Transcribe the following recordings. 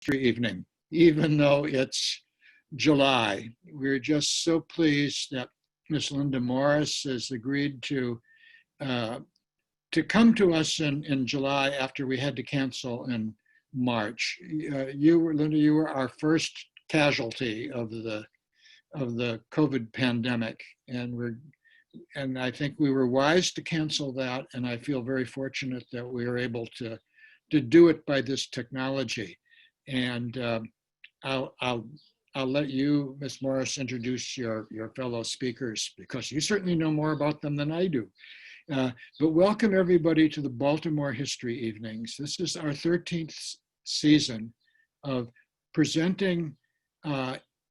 History Evening, even though it's July. We're just so pleased that Miss Linda Morris has agreed to come to us in July after we had to cancel in March. Linda, you were our first casualty of the COVID pandemic, and I think we were wise to cancel that, and I feel very fortunate that we were able to do it by this technology. And I'll let you, Ms. Morris, introduce your fellow speakers, because you certainly know more about them than I do. But welcome everybody to the Baltimore History Evenings. This is our 13th season of presenting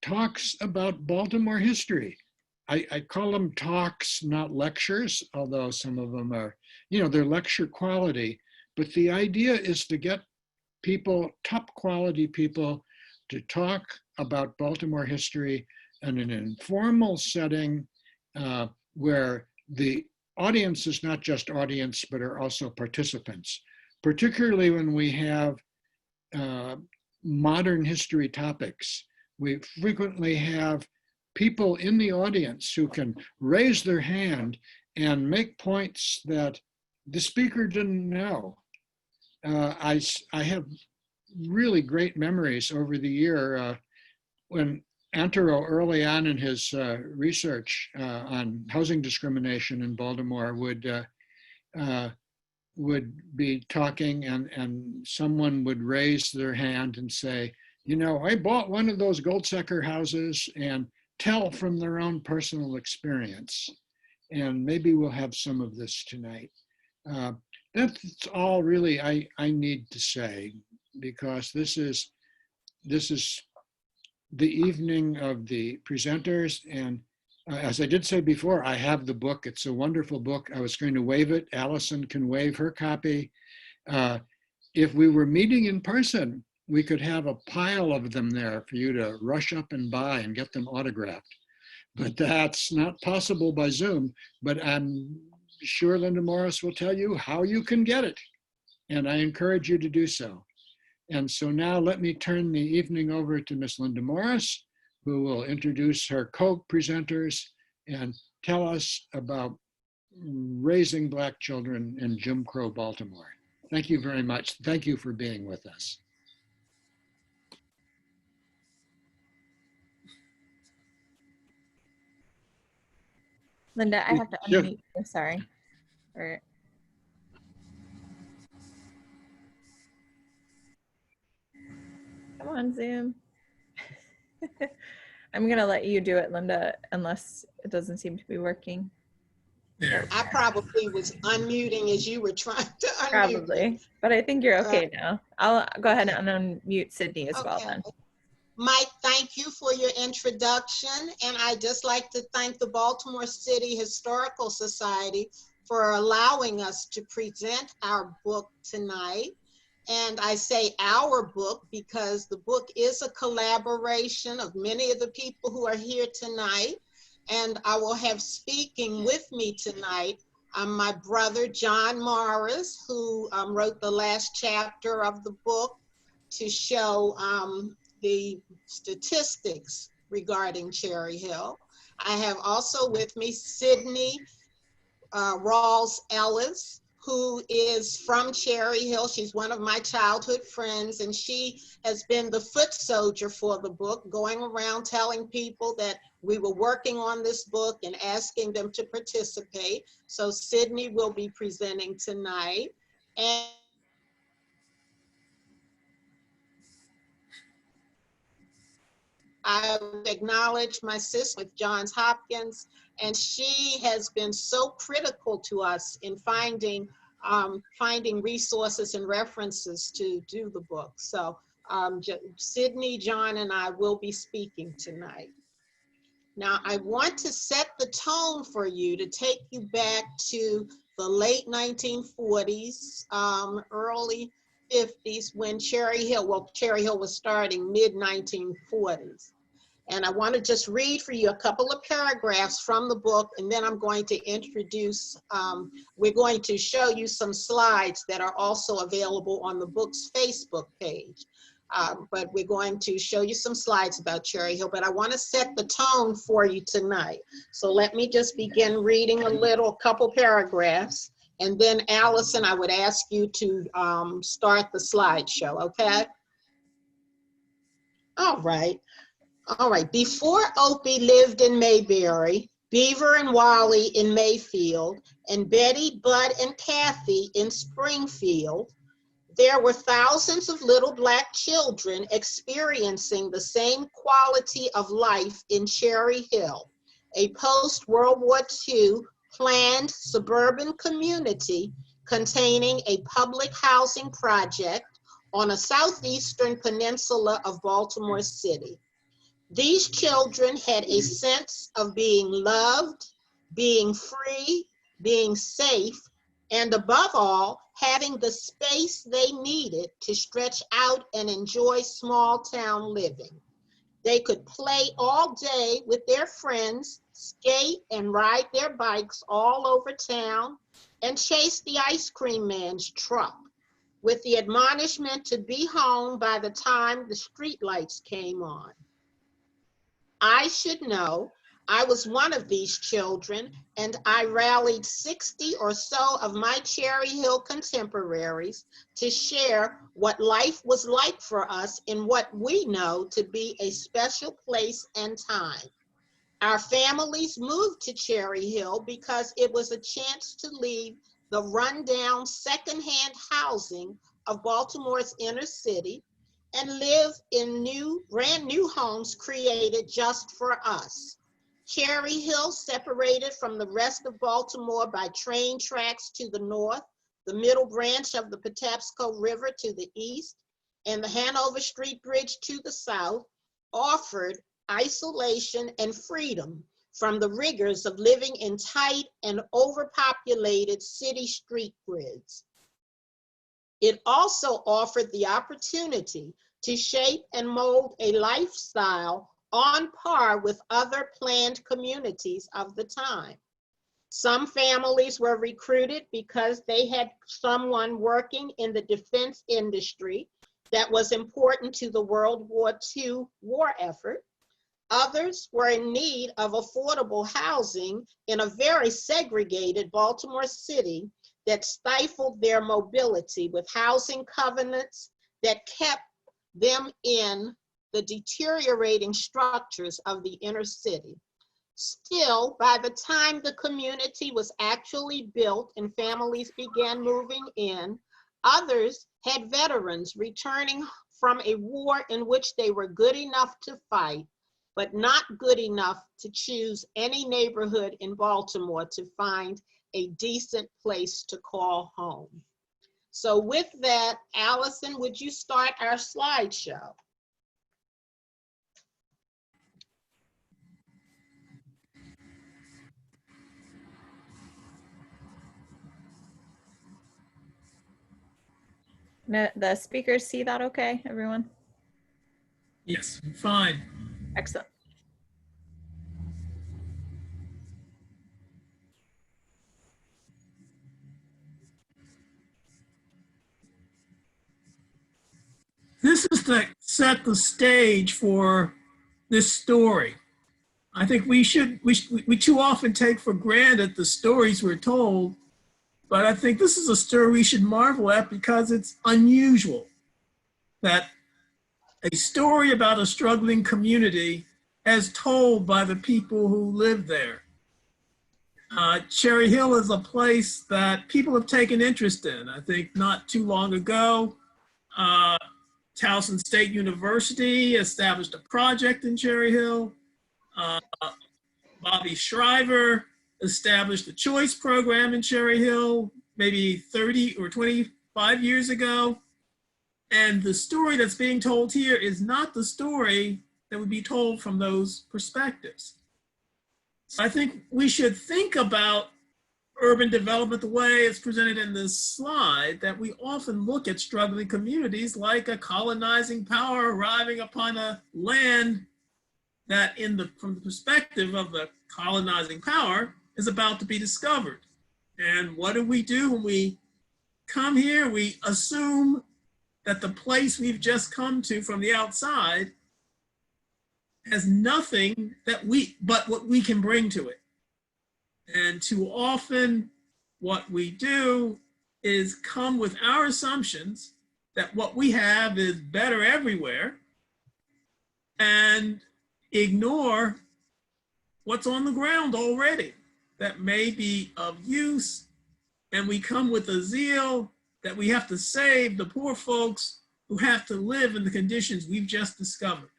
talks about Baltimore history. I call them talks, not lectures, although some of them are, they're lecture quality. But the idea is to get people, top quality people, to talk about Baltimore history in an informal setting where the audience is not just audience, but are also participants, particularly when we have modern history topics. We frequently have people in the audience who can raise their hand and make points that the speaker didn't know. I have really great memories over the year when Antero, early on in his research on housing discrimination in Baltimore, would be talking, and someone would raise their hand and say, I bought one of those Goldsecker houses, and tell from their own personal experience. And maybe we'll have some of this tonight. That's all really I need to say, because this is the evening of the presenters. And as I did say before, I have the book. It's a wonderful book. I was going to waive it. Allison can waive her copy. If we were meeting in person, we could have a pile of them there for you to rush up and buy and get them autographed. But that's not possible by Zoom. But I'm sure Linda Morris will tell you how you can get it. And I encourage you to do so. And so now let me turn the evening over to Miss Linda Morris, who will introduce her co-presenters and tell us about raising Black children in Jim Crow Baltimore. Thank you very much. Thank you for being with us. Linda, I have to unmute you, sorry. Come on, Zoom. I'm gonna let you do it, Linda, unless it doesn't seem to be working. There. I probably was unmuting as you were trying to unmute. Probably, but I think you're okay now. I'll go ahead and unmute Sidney as well then. Mike, thank you for your introduction. And I'd just like to thank the Baltimore City Historical Society for allowing us to present our book tonight. And I say our book because the book is a collaboration of many of the people who are here tonight. And I will have speaking with me tonight my brother, John Morris, who wrote the last chapter of the book to show the statistics regarding Cherry Hill. I have also with me Sidney Rauls Ellis, who is from Cherry Hill. She's one of my childhood friends, and she has been the foot soldier for the book, going around telling people that we were working on this book and asking them to participate. So Sidney will be presenting tonight. And I acknowledge my sister with Johns Hopkins, and she has been so critical to us in finding resources and references to do the book. So Sidney, John, and I will be speaking tonight. Now, I want to set the tone for you to take you back to the late 1940s, early 50s, when Cherry Hill was starting mid-1940s. And I want to just read for you a couple of paragraphs from the book, and then I'm going to introduce, we're going to show you some slides that are also available on the book's Facebook page. But we're going to show you some slides about Cherry Hill, but I want to set the tone for you tonight. So let me just begin reading a couple paragraphs, and then Allison, I would ask you to start the slideshow, okay? All right. All right. Before Opie lived in Mayberry, Beaver and Wally in Mayfield, and Betty, Bud, and Kathy in Springfield, there were thousands of little Black children experiencing the same quality of life in Cherry Hill, a post-World War II planned suburban community containing a public housing project on a southeastern peninsula of Baltimore City. These children had a sense of being loved, being free, being safe, and above all, having the space they needed to stretch out and enjoy small town living. They could play all day with their friends, skate and ride their bikes all over town, and chase the ice cream man's truck, with the admonishment to be home by the time the street lights came on. I should know. I was one of these children, and I rallied 60 or so of my Cherry Hill contemporaries to share what life was like for us in what we know to be a special place and time. Our families moved to Cherry Hill because it was a chance to leave the rundown secondhand housing of Baltimore's inner city and live in brand new homes created just for us. Cherry Hill, separated from the rest of Baltimore by train tracks to the north, the middle branch of the Patapsco River to the east, and the Hanover Street Bridge to the south, offered isolation and freedom from the rigors of living in tight and overpopulated city street grids. It also offered the opportunity to shape and mold a lifestyle on par with other planned communities of the time. Some families were recruited because they had someone working in the defense industry that was important to the World War II war effort. Others were in need of affordable housing in a very segregated Baltimore City that stifled their mobility with housing covenants that kept them in the deteriorating structures of the inner city. Still, by the time the community was actually built and families began moving in, others had veterans returning from a war in which they were good enough to fight, but not good enough to choose any neighborhood in Baltimore to find a decent place to call home. So with that, Allison, would you start our slideshow? The speakers see that okay, everyone? Yes, fine. Excellent. This is to set the stage for this story. I think we too often take for granted the stories we're told, but I think this is a story we should marvel at because it's unusual that a story about a struggling community as told by the people who live there. Cherry Hill is a place that people have taken interest in. I think not too long ago, Towson State University established a project in Cherry Hill. Bobby Shriver established the choice program in Cherry Hill maybe 30 or 25 years ago. And the story that's being told here is not the story that would be told from those perspectives. So I think we should think about urban development the way it's presented in this slide, that we often look at struggling communities like a colonizing power arriving upon a land that from the perspective of the colonizing power is about to be discovered. And what do we do when we come here? We assume that the place we've just come to from the outside has nothing but what we can bring to it. And too often what we do is come with our assumptions that what we have is better everywhere and ignore what's on the ground already that may be of use. And we come with a zeal that we have to save the poor folks who have to live in the conditions we've just discovered.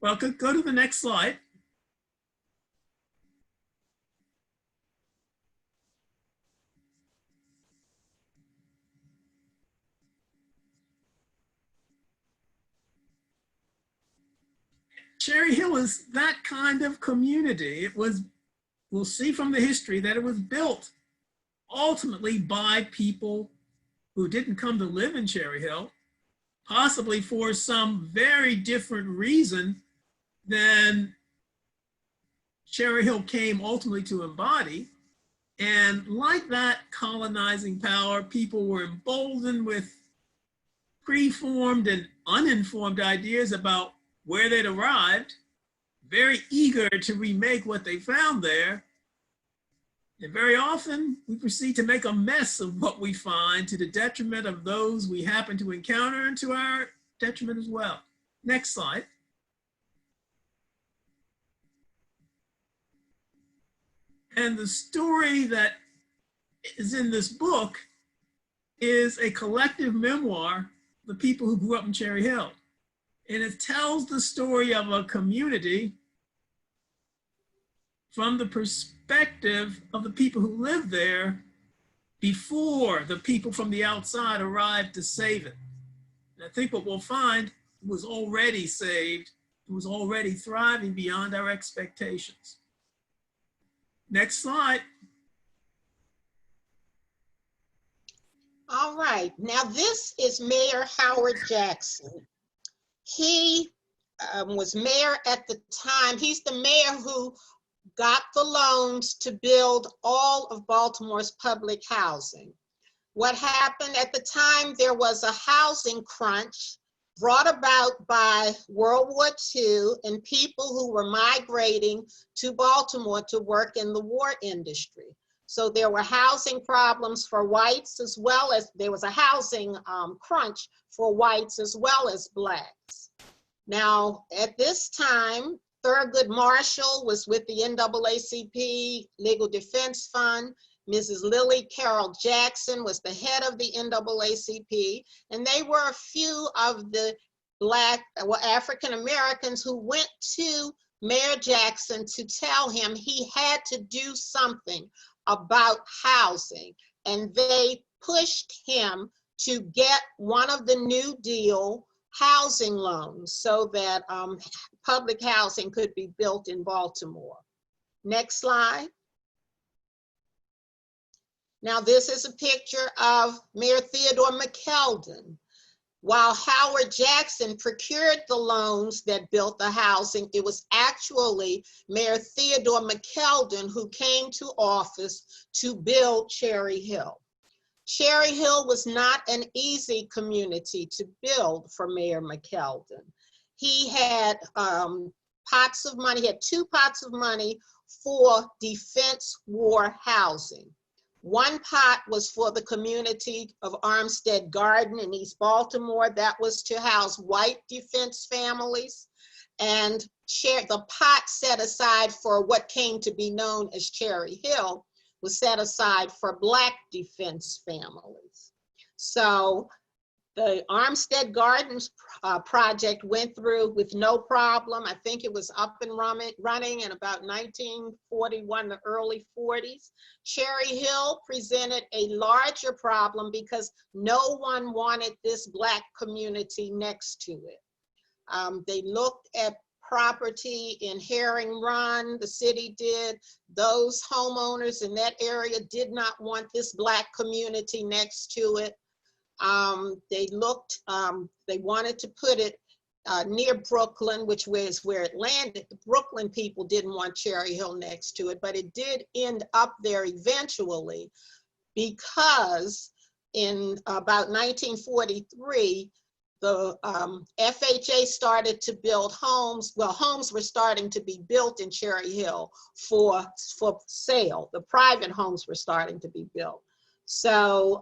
Well, go to the next slide. Cherry Hill is that kind of community. It was, we'll see from the history that it was built ultimately by people who didn't come to live in Cherry Hill, possibly for some very different reason than Cherry Hill came ultimately to embody. And like that colonizing power, people were emboldened with preformed and uninformed ideas about where they'd arrived, very eager to remake what they found there. And very often we proceed to make a mess of what we find to the detriment of those we happen to encounter and to our detriment as well. Next slide. And the story that is in this book is a collective memoir, the people who grew up in Cherry Hill. And it tells the story of a community from the perspective of the people who lived there before the people from the outside arrived to save it. And I think what we'll find, it was already saved, it was already thriving beyond our expectations. Next slide. All right, now this is Mayor Howard Jackson. He was mayor at the time. He's the mayor who got the loans to build all of Baltimore's public housing. What happened at the time, there was a housing crunch brought about by World War II and people who were migrating to Baltimore to work in the war industry. So there were housing problems for whites, as well as there was a housing crunch for whites as well as blacks. Now, at this time, Thurgood Marshall was with the NAACP Legal Defense Fund. Mrs. Lily Carroll Jackson was the head of the NAACP, and they were a few of the Black, well, African Americans who went to Mayor Jackson to tell him he had to do something about housing. And they pushed him to get one of the New Deal housing loans so that public housing could be built in Baltimore. Next slide. Now this is a picture of Mayor Theodore McKeldin. While Howard Jackson procured the loans that built the housing, it was actually Mayor Theodore McKeldin who came to office to build Cherry Hill. Cherry Hill was not an easy community to build for Mayor McKeldin. He had pots of money, he had 2 pots of money for defense war housing. One pot was for the community of Armstead Garden in East Baltimore. That was to house white defense families. And the pot set aside for what came to be known as Cherry Hill was set aside for Black defense families. So the Armstead Gardens project went through with no problem. I think it was up and running in about 1941, the early 40s. Cherry Hill presented a larger problem because no one wanted this Black community next to it. They looked at property in Herring Run, the city did. Those homeowners in that area did not want this Black community next to it. They wanted to put it near Brooklyn, which was where it landed. The Brooklyn people didn't want Cherry Hill next to it, but it did end up there eventually because in about 1943, the FHA started to build homes. Well, homes were starting to be built in Cherry Hill for sale. The private homes were starting to be built. So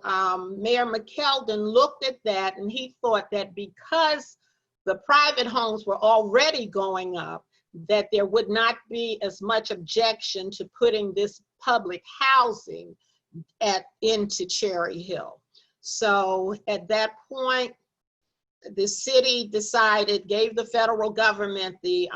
Mayor McKeldin looked at that, and he thought that because the private homes were already going up, that there would not be as much objection to putting this public housing into Cherry Hill. So at that point, the city decided, gave the federal government the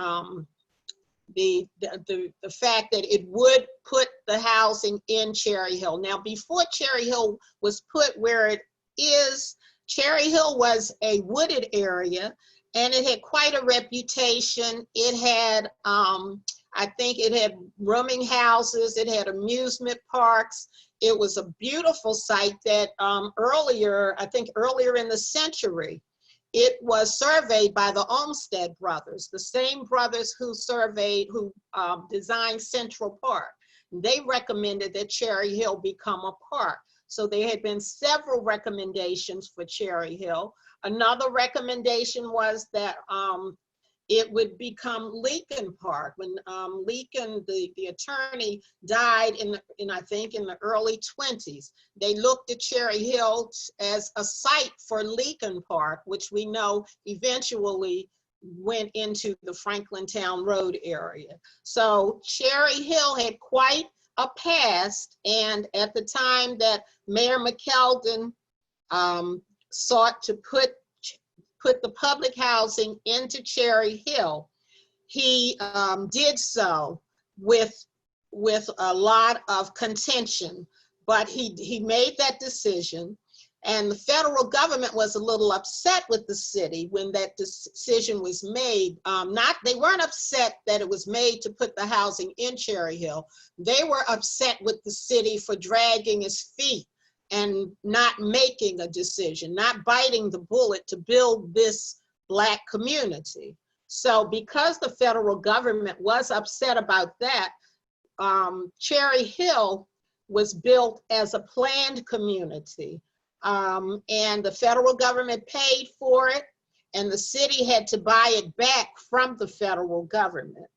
fact that it would put the housing in Cherry Hill. Now, before Cherry Hill was put where it is, Cherry Hill was a wooded area, and it had quite a reputation. It had, I think it had rooming houses, it had amusement parks. It was a beautiful site that earlier in the century, it was surveyed by the Olmsted brothers, the same brothers who designed Central Park. They recommended that Cherry Hill become a park. So there had been several recommendations for Cherry Hill. Another recommendation was that it would become Lincoln Park. When Lincoln, the attorney, died I think in the early 20s, they looked at Cherry Hill as a site for Lincoln Park, which we know eventually went into the Franklin Town Road area. So Cherry Hill had quite a past, and at the time that Mayor McKeldin sought to put the public housing into Cherry Hill, he did so with a lot of contention, but he made that decision, and the federal government was a little upset with the city when that decision was made. They weren't upset that it was made to put the housing in Cherry Hill. They were upset with the city for dragging its feet and not making a decision, not biting the bullet to build this Black community. So because the federal government was upset about that, Cherry Hill was built as a planned community. And the federal government paid for it, and the city had to buy it back from the federal government.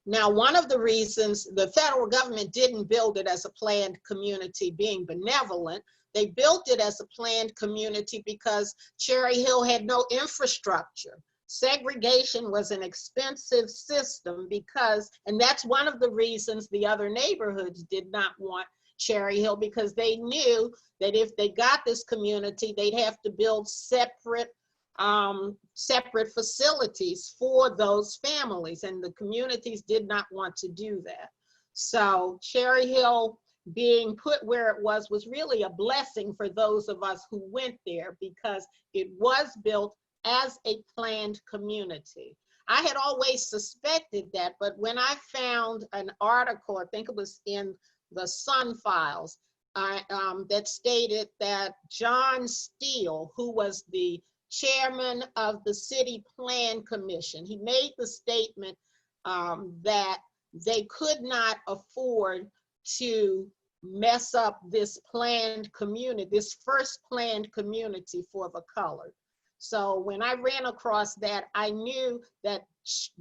Now, one of the reasons the federal government didn't build it as a planned community being benevolent, they built it as a planned community because Cherry Hill had no infrastructure. Segregation was an expensive system and that's one of the reasons the other neighborhoods did not want Cherry Hill, because they knew that if they got this community, they'd have to build separate facilities for those families, and the communities did not want to do that. So Cherry Hill being put where it was really a blessing for those of us who went there, because it was built as a planned community. I had always suspected that, but when I found an article, I think it was in the Sun Files, that stated that John Steele, who was the chairman of the City Plan Commission, he made the statement that they could not afford to mess up this planned community, this first planned community for the colored. So when I ran across that, I knew that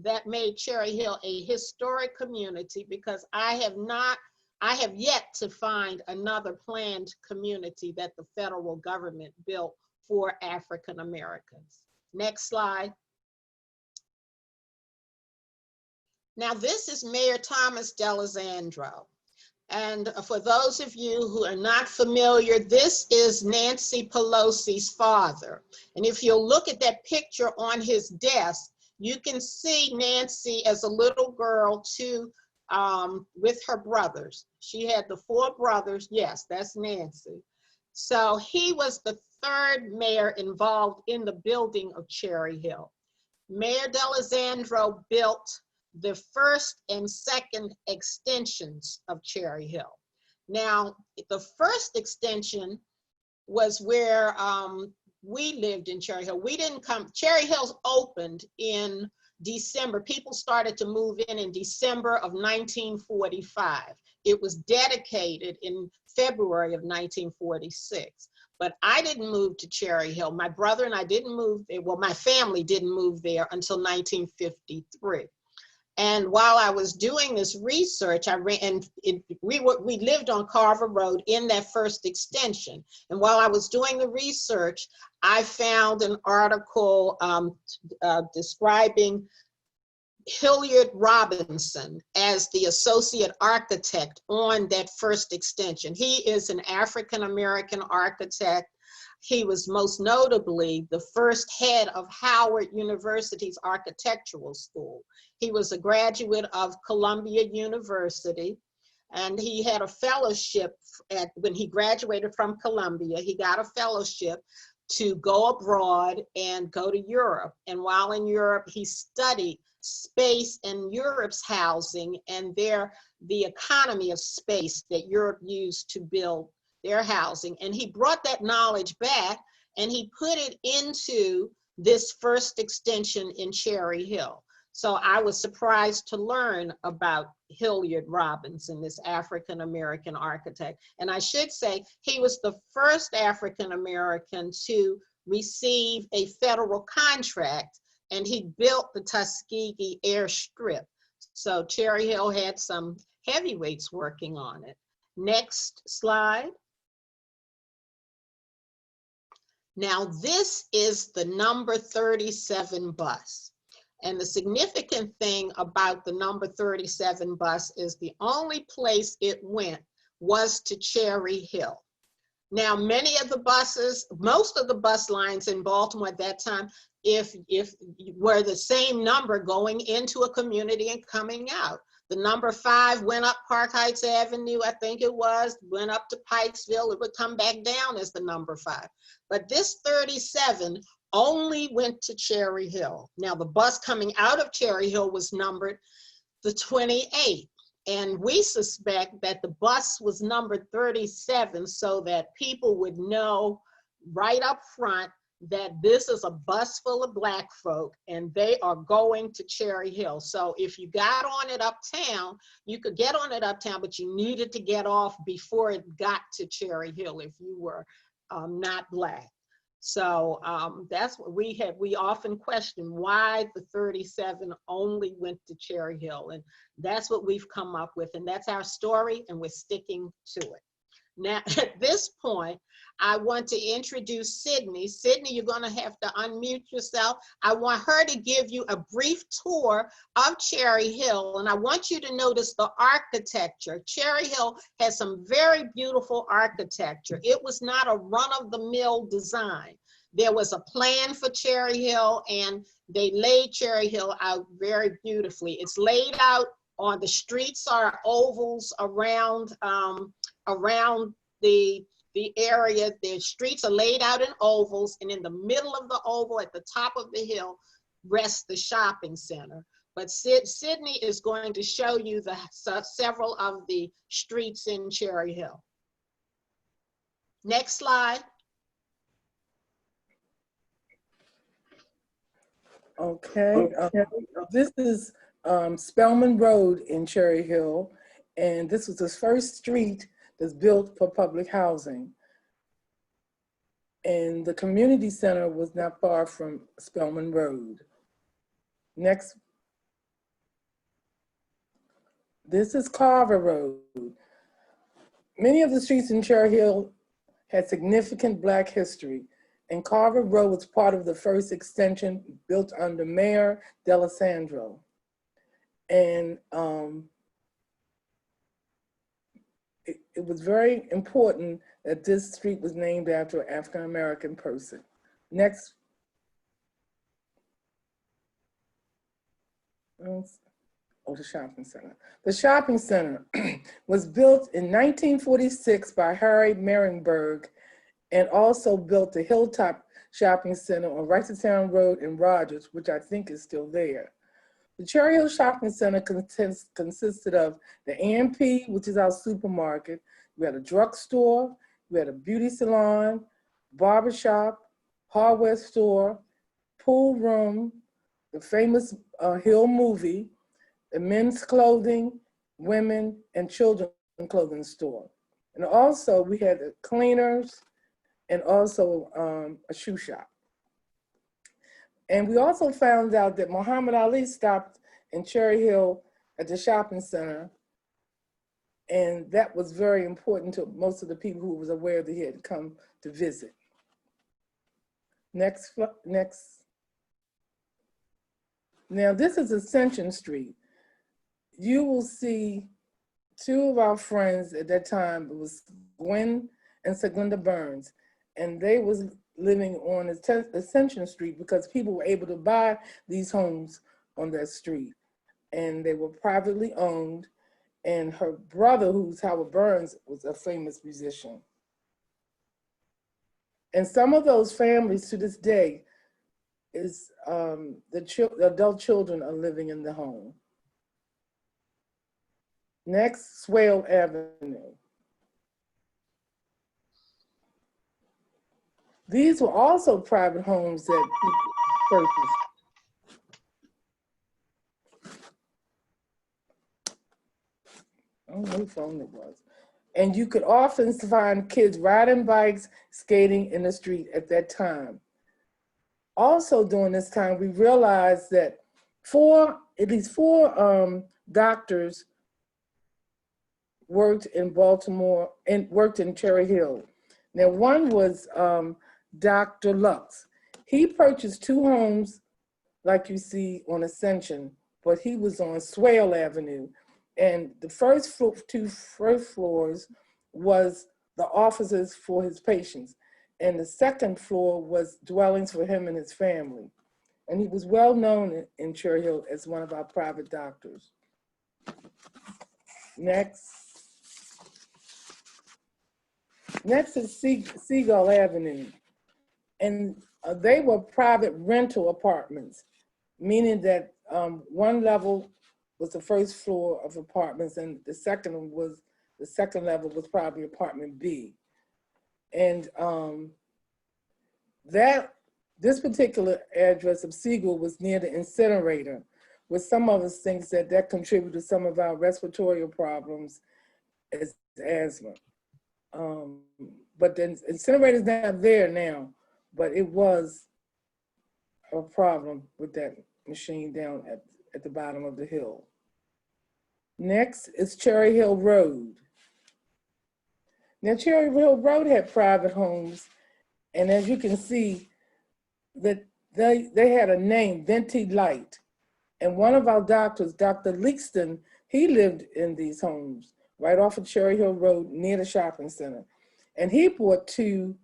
that made Cherry Hill a historic community, because I have yet to find another planned community that the federal government built for African Americans. Next slide. Now this is Mayor Thomas D'Alessandro. And for those of you who are not familiar, this is Nancy Pelosi's father. And if you'll look at that picture on his desk, you can see Nancy as a little girl with her brothers. She had the 4 brothers. Yes, that's Nancy. So he was the 3rd mayor involved in the building of Cherry Hill. Mayor D'Alessandro built the 1st and 2nd extensions of Cherry Hill. Now, the 1st extension was where we lived in Cherry Hill. Cherry Hill opened in December. People started to move in December of 1945. It was dedicated in February of 1946. But I didn't move to Cherry Hill. My brother and I didn't move there. Well, my family didn't move there until 1953. And while I was doing this research, we lived on Carver Road in that first extension. And while I was doing the research, I found an article describing Hilliard Robinson as the associate architect on that first extension. He is an African-American architect. He was most notably the first head of Howard University's architectural school. He was a graduate of Columbia University, and he had a fellowship when he graduated from Columbia. He got a fellowship to go abroad and go to Europe. And while in Europe, he studied space and Europe's housing and the economy of space that Europe used to build their housing. And he brought that knowledge back and he put it into this first extension in Cherry Hill. So I was surprised to learn about Hilliard Robinson, this African-American architect. And I should say, he was the first African-American to receive a federal contract, and he built the Tuskegee airstrip. So Cherry Hill had some heavyweights working on it. Next slide. Now this is the number 37 bus. And the significant thing about the number 37 bus is the only place it went was to Cherry Hill. Now, many of the buses, most of the bus lines in Baltimore at that time, if were the same number going into a community and coming out. The number 5 went up Park Heights Avenue, I think it was, went up to Pikesville, it would come back down as the number 5. But this 37 only went to Cherry Hill. Now the bus coming out of Cherry Hill was numbered the 28. And we suspect that the bus was numbered 37 so that people would know right up front that this is a bus full of Black folk and they are going to Cherry Hill. So if you got on it uptown, you could get on it uptown, but you needed to get off before it got to Cherry Hill if you were not Black. So that's what we often question why the 37 only went to Cherry Hill. And that's what we've come up with. And that's our story and we're sticking to it. Now, at this point, I want to introduce Sidney. Sidney, you're gonna have to unmute yourself. I want her to give you a brief tour of Cherry Hill. And I want you to notice the architecture. Cherry Hill has some very beautiful architecture. It was not a run-of-the-mill design. There was a plan for Cherry Hill and they laid Cherry Hill out very beautifully. It's laid out on the streets are ovals around the area. The streets are laid out in ovals, and in the middle of the oval at the top of the hill rests the shopping center. But Sidney is going to show you several of the streets in Cherry Hill. Next slide. Okay, this is Spelman Road in Cherry Hill, and this was the first street that's built for public housing. And the community center was not far from Spelman Road. Next. This is Carver Road. Many of the streets in Cherry Hill had significant Black history, and Carver Road was part of the first extension built under Mayor D'Alessandro. And it was very important that this street was named after an African-American person. Next. Oh, the shopping center. The shopping center was built in 1946 by Harry Marienberg and also built the Hilltop Shopping Center on Wrightstown Road in Rogers, which I think is still there. The Cherry Hill Shopping Center consisted of the A&P, which is our supermarket. We had a drugstore, we had a beauty salon, barbershop, hardware store, pool room, the famous Hill movie, the men's clothing, women, and children's clothing store. And also we had the cleaners, and also a shoe shop. And we also found out that Muhammad Ali stopped in Cherry Hill at the shopping center. And that was very important to most of the people who was aware that he had come to visit. Next. Now this is Ascension Street. You will see two of our friends at that time. It was Gwen and Seglinda Burns, and they was living on Ascension Street because people were able to buy these homes on that street, and they were privately owned. And her brother, who's Howard Burns, was a famous musician. And some of those families to this day is the adult children are living in the home. Next, Seagull Avenue. These were also private homes that people purchased. I don't know whose phone it was. And you could often find kids riding bikes, skating in the street at that time. Also during this time, we realized that at least four doctors worked in Baltimore and worked in Cherry Hill. Now one was Dr. Lux. He purchased two homes like you see on Ascension, but he was on Seagull Avenue. And the two first floors was the offices for his patients. And the second floor was dwellings for him and his family. And he was well known in Cherry Hill as one of our private doctors. Next is Seagull Avenue. And they were private rental apartments, meaning that one level was the first floor of apartments, and the second level was probably apartment B. And this particular address of Seagull was near the incinerator, which some of us think that contributed to some of our respiratory problems as asthma. But the incinerator's not there now, but it was a problem with that machine down at the bottom of the hill. Next is Cherry Hill Road. Now Cherry Hill Road had private homes, and as you can see, that they had a name, Venti Light. And one of our doctors, Dr. Lixton, he lived in these homes right off of Cherry Hill Road near the shopping center. And he bought two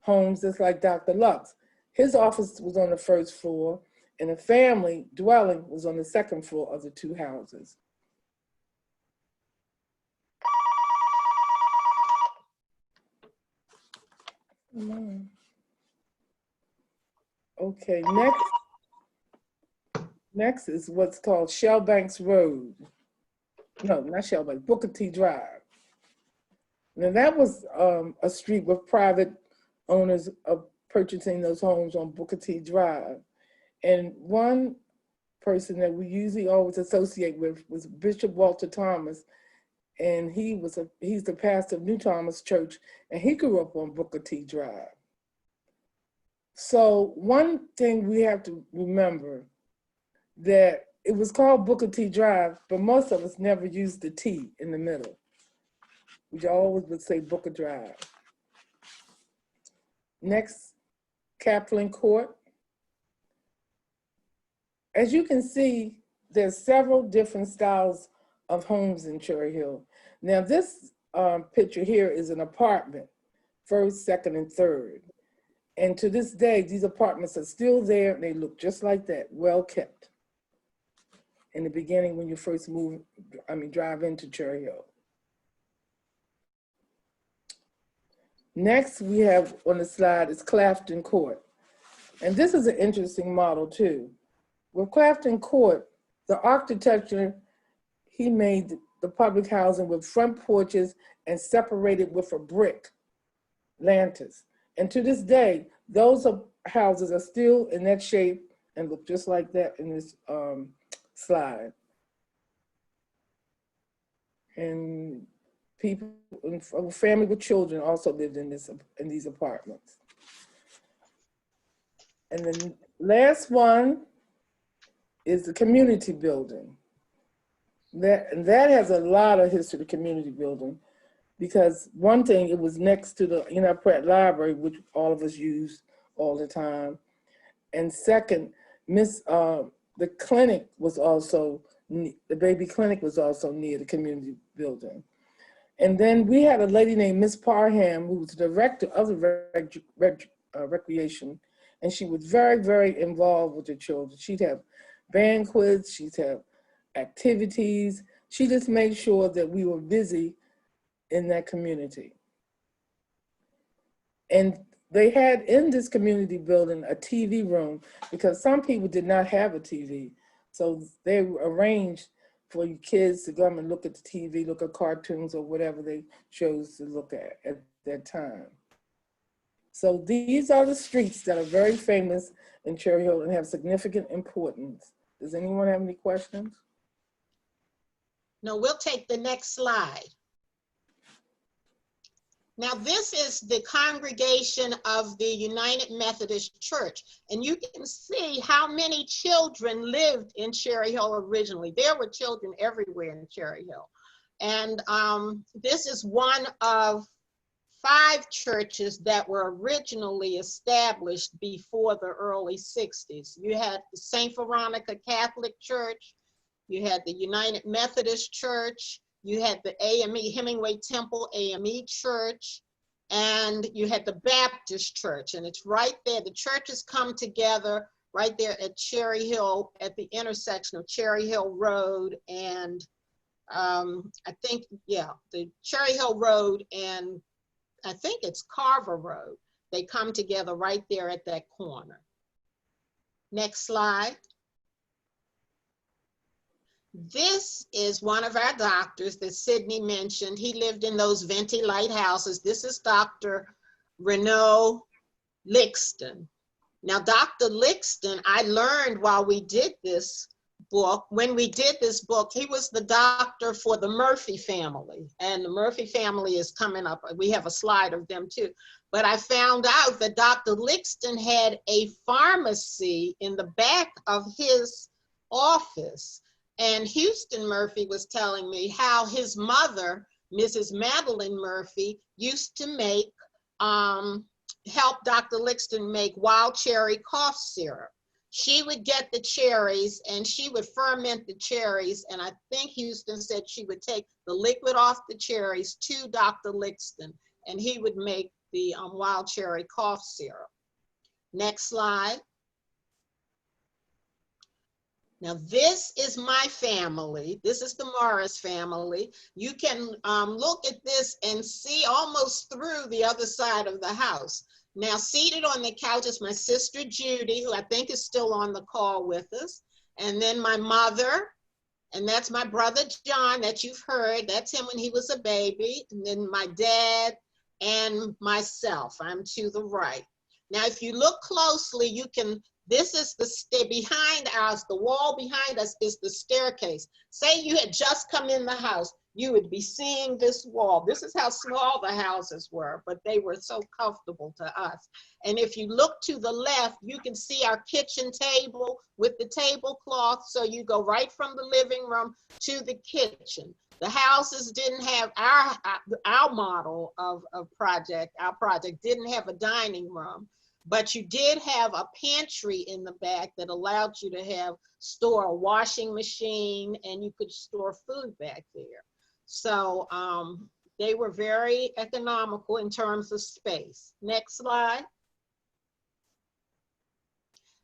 homes just like Dr. Lux. His office was on the first floor, and the family dwelling was on the second floor of the two houses. Okay, next is what's called Shellbanks Road. No, not Shellbanks, Booker T Drive. Now that was a street with private owners of purchasing those homes on Booker T Drive. And one person that we usually always associate with was Bishop Walter Thomas. And he's the pastor of New Thomas Church, and he grew up on Booker T Drive. So one thing we have to remember, that it was called Booker T Drive, but most of us never used the T in the middle. We always would say Booker Drive. Next, Kaplan Court. As you can see, there's several different styles of homes in Cherry Hill. Now this picture here is an apartment, first, second, and third. And to this day, these apartments are still there, and they look just like that, well kept. In the beginning, when you first drive into Cherry Hill. Next, we have on the slide is Clafton Court. And this is an interesting model too. With Clafton Court, the architecture, he made the public housing with front porches and separated with a brick lanterns. And to this day, those houses are still in that shape and look just like that in this slide. And People, a family with children also lived in these apartments. And the last one is the community building. That has a lot of history, the community building, because one thing, it was next to the Pratt Library, which all of us use all the time. And second, the clinic was also, the baby clinic was also near the community building. And then we had a lady named Miss Parham, who was the director of the recreation, and she was very, very involved with the children. She'd have banquets, she'd have activities. She just made sure that we were busy in that community. And they had in this community building a TV room, because some people did not have a TV. So they arranged for you kids to come and look at the TV, look at cartoons or whatever they chose to look at that time. So these are the streets that are very famous in Cherry Hill and have significant importance. Does anyone have any questions? No, we'll take the next slide. Now, this is the congregation of the United Methodist Church, and you can see how many children lived in Cherry Hill originally. There were children everywhere in Cherry Hill. And this is one of 5 churches that were originally established before the early 60s. You had the St. Veronica Catholic Church, you had the United Methodist Church, you had the AME, Hemingway Temple AME Church, and you had the Baptist Church, and it's right there. The churches come together right there at Cherry Hill, at the intersection of Cherry Hill Road and I think, yeah, the Cherry Hill Road and I think it's Carver Road. They come together right there at that corner. Next slide. This is one of our doctors that Sidney mentioned. He lived in those venti lighthouses. This is Dr. Reneau Lixton. Now, Dr. Lixton, I learned while we did this book, when we did this book, he was the doctor for the Murphy family. And the Murphy family is coming up. We have a slide of them too. But I found out that Dr. Lixton had a pharmacy in the back of his office. And Houston Murphy was telling me how his mother, Mrs. Madeline Murphy, used to make, help Dr. Lixton make wild cherry cough syrup. She would get the cherries and she would ferment the cherries. And I think Houston said she would take the liquid off the cherries to Dr. Lixton and he would make the wild cherry cough syrup. Next slide. Now this is my family. This is the Morris family. You can look at this and see almost through the other side of the house. Now seated on the couch is my sister Judy, who I think is still on the call with us. And then my mother, and that's my brother John that you've heard. That's him when he was a baby. And then my dad and myself, I'm to the right. Now if you look closely, you can, this is the behind us, the wall behind us is the staircase. Say you had just come in the house, you would be seeing this wall. This is how small the houses were, but they were so comfortable to us. And if you look to the left, you can see our kitchen table with the tablecloth. So you go right from the living room to the kitchen. The houses didn't have our model of project. Our project didn't have a dining room. But you did have a pantry in the back that allowed you to store a washing machine and you could store food back there. So they were very economical in terms of space. Next slide.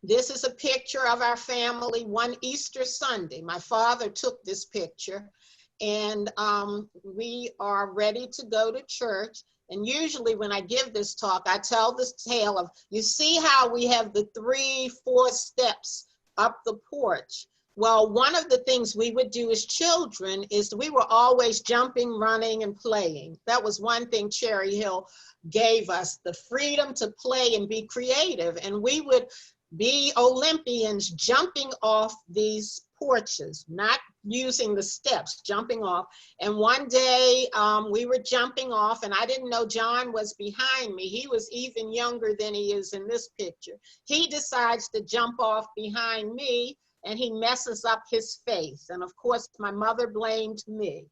This is a picture of our family one Easter Sunday. My father took this picture and we are ready to go to church. And usually when I give this talk, I tell this tale of, you see how we have the 3-4 steps up the porch. Well, one of the things we would do as children is we were always jumping, running, and playing. That was one thing Cherry Hill gave us, the freedom to play and be creative. And we would be Olympians jumping off these porches, not using the steps, jumping off. And one day we were jumping off, and I didn't know John was behind me. He was even younger than he is in this picture. He decides to jump off behind me, and he messes up his face. And of course, my mother blamed me.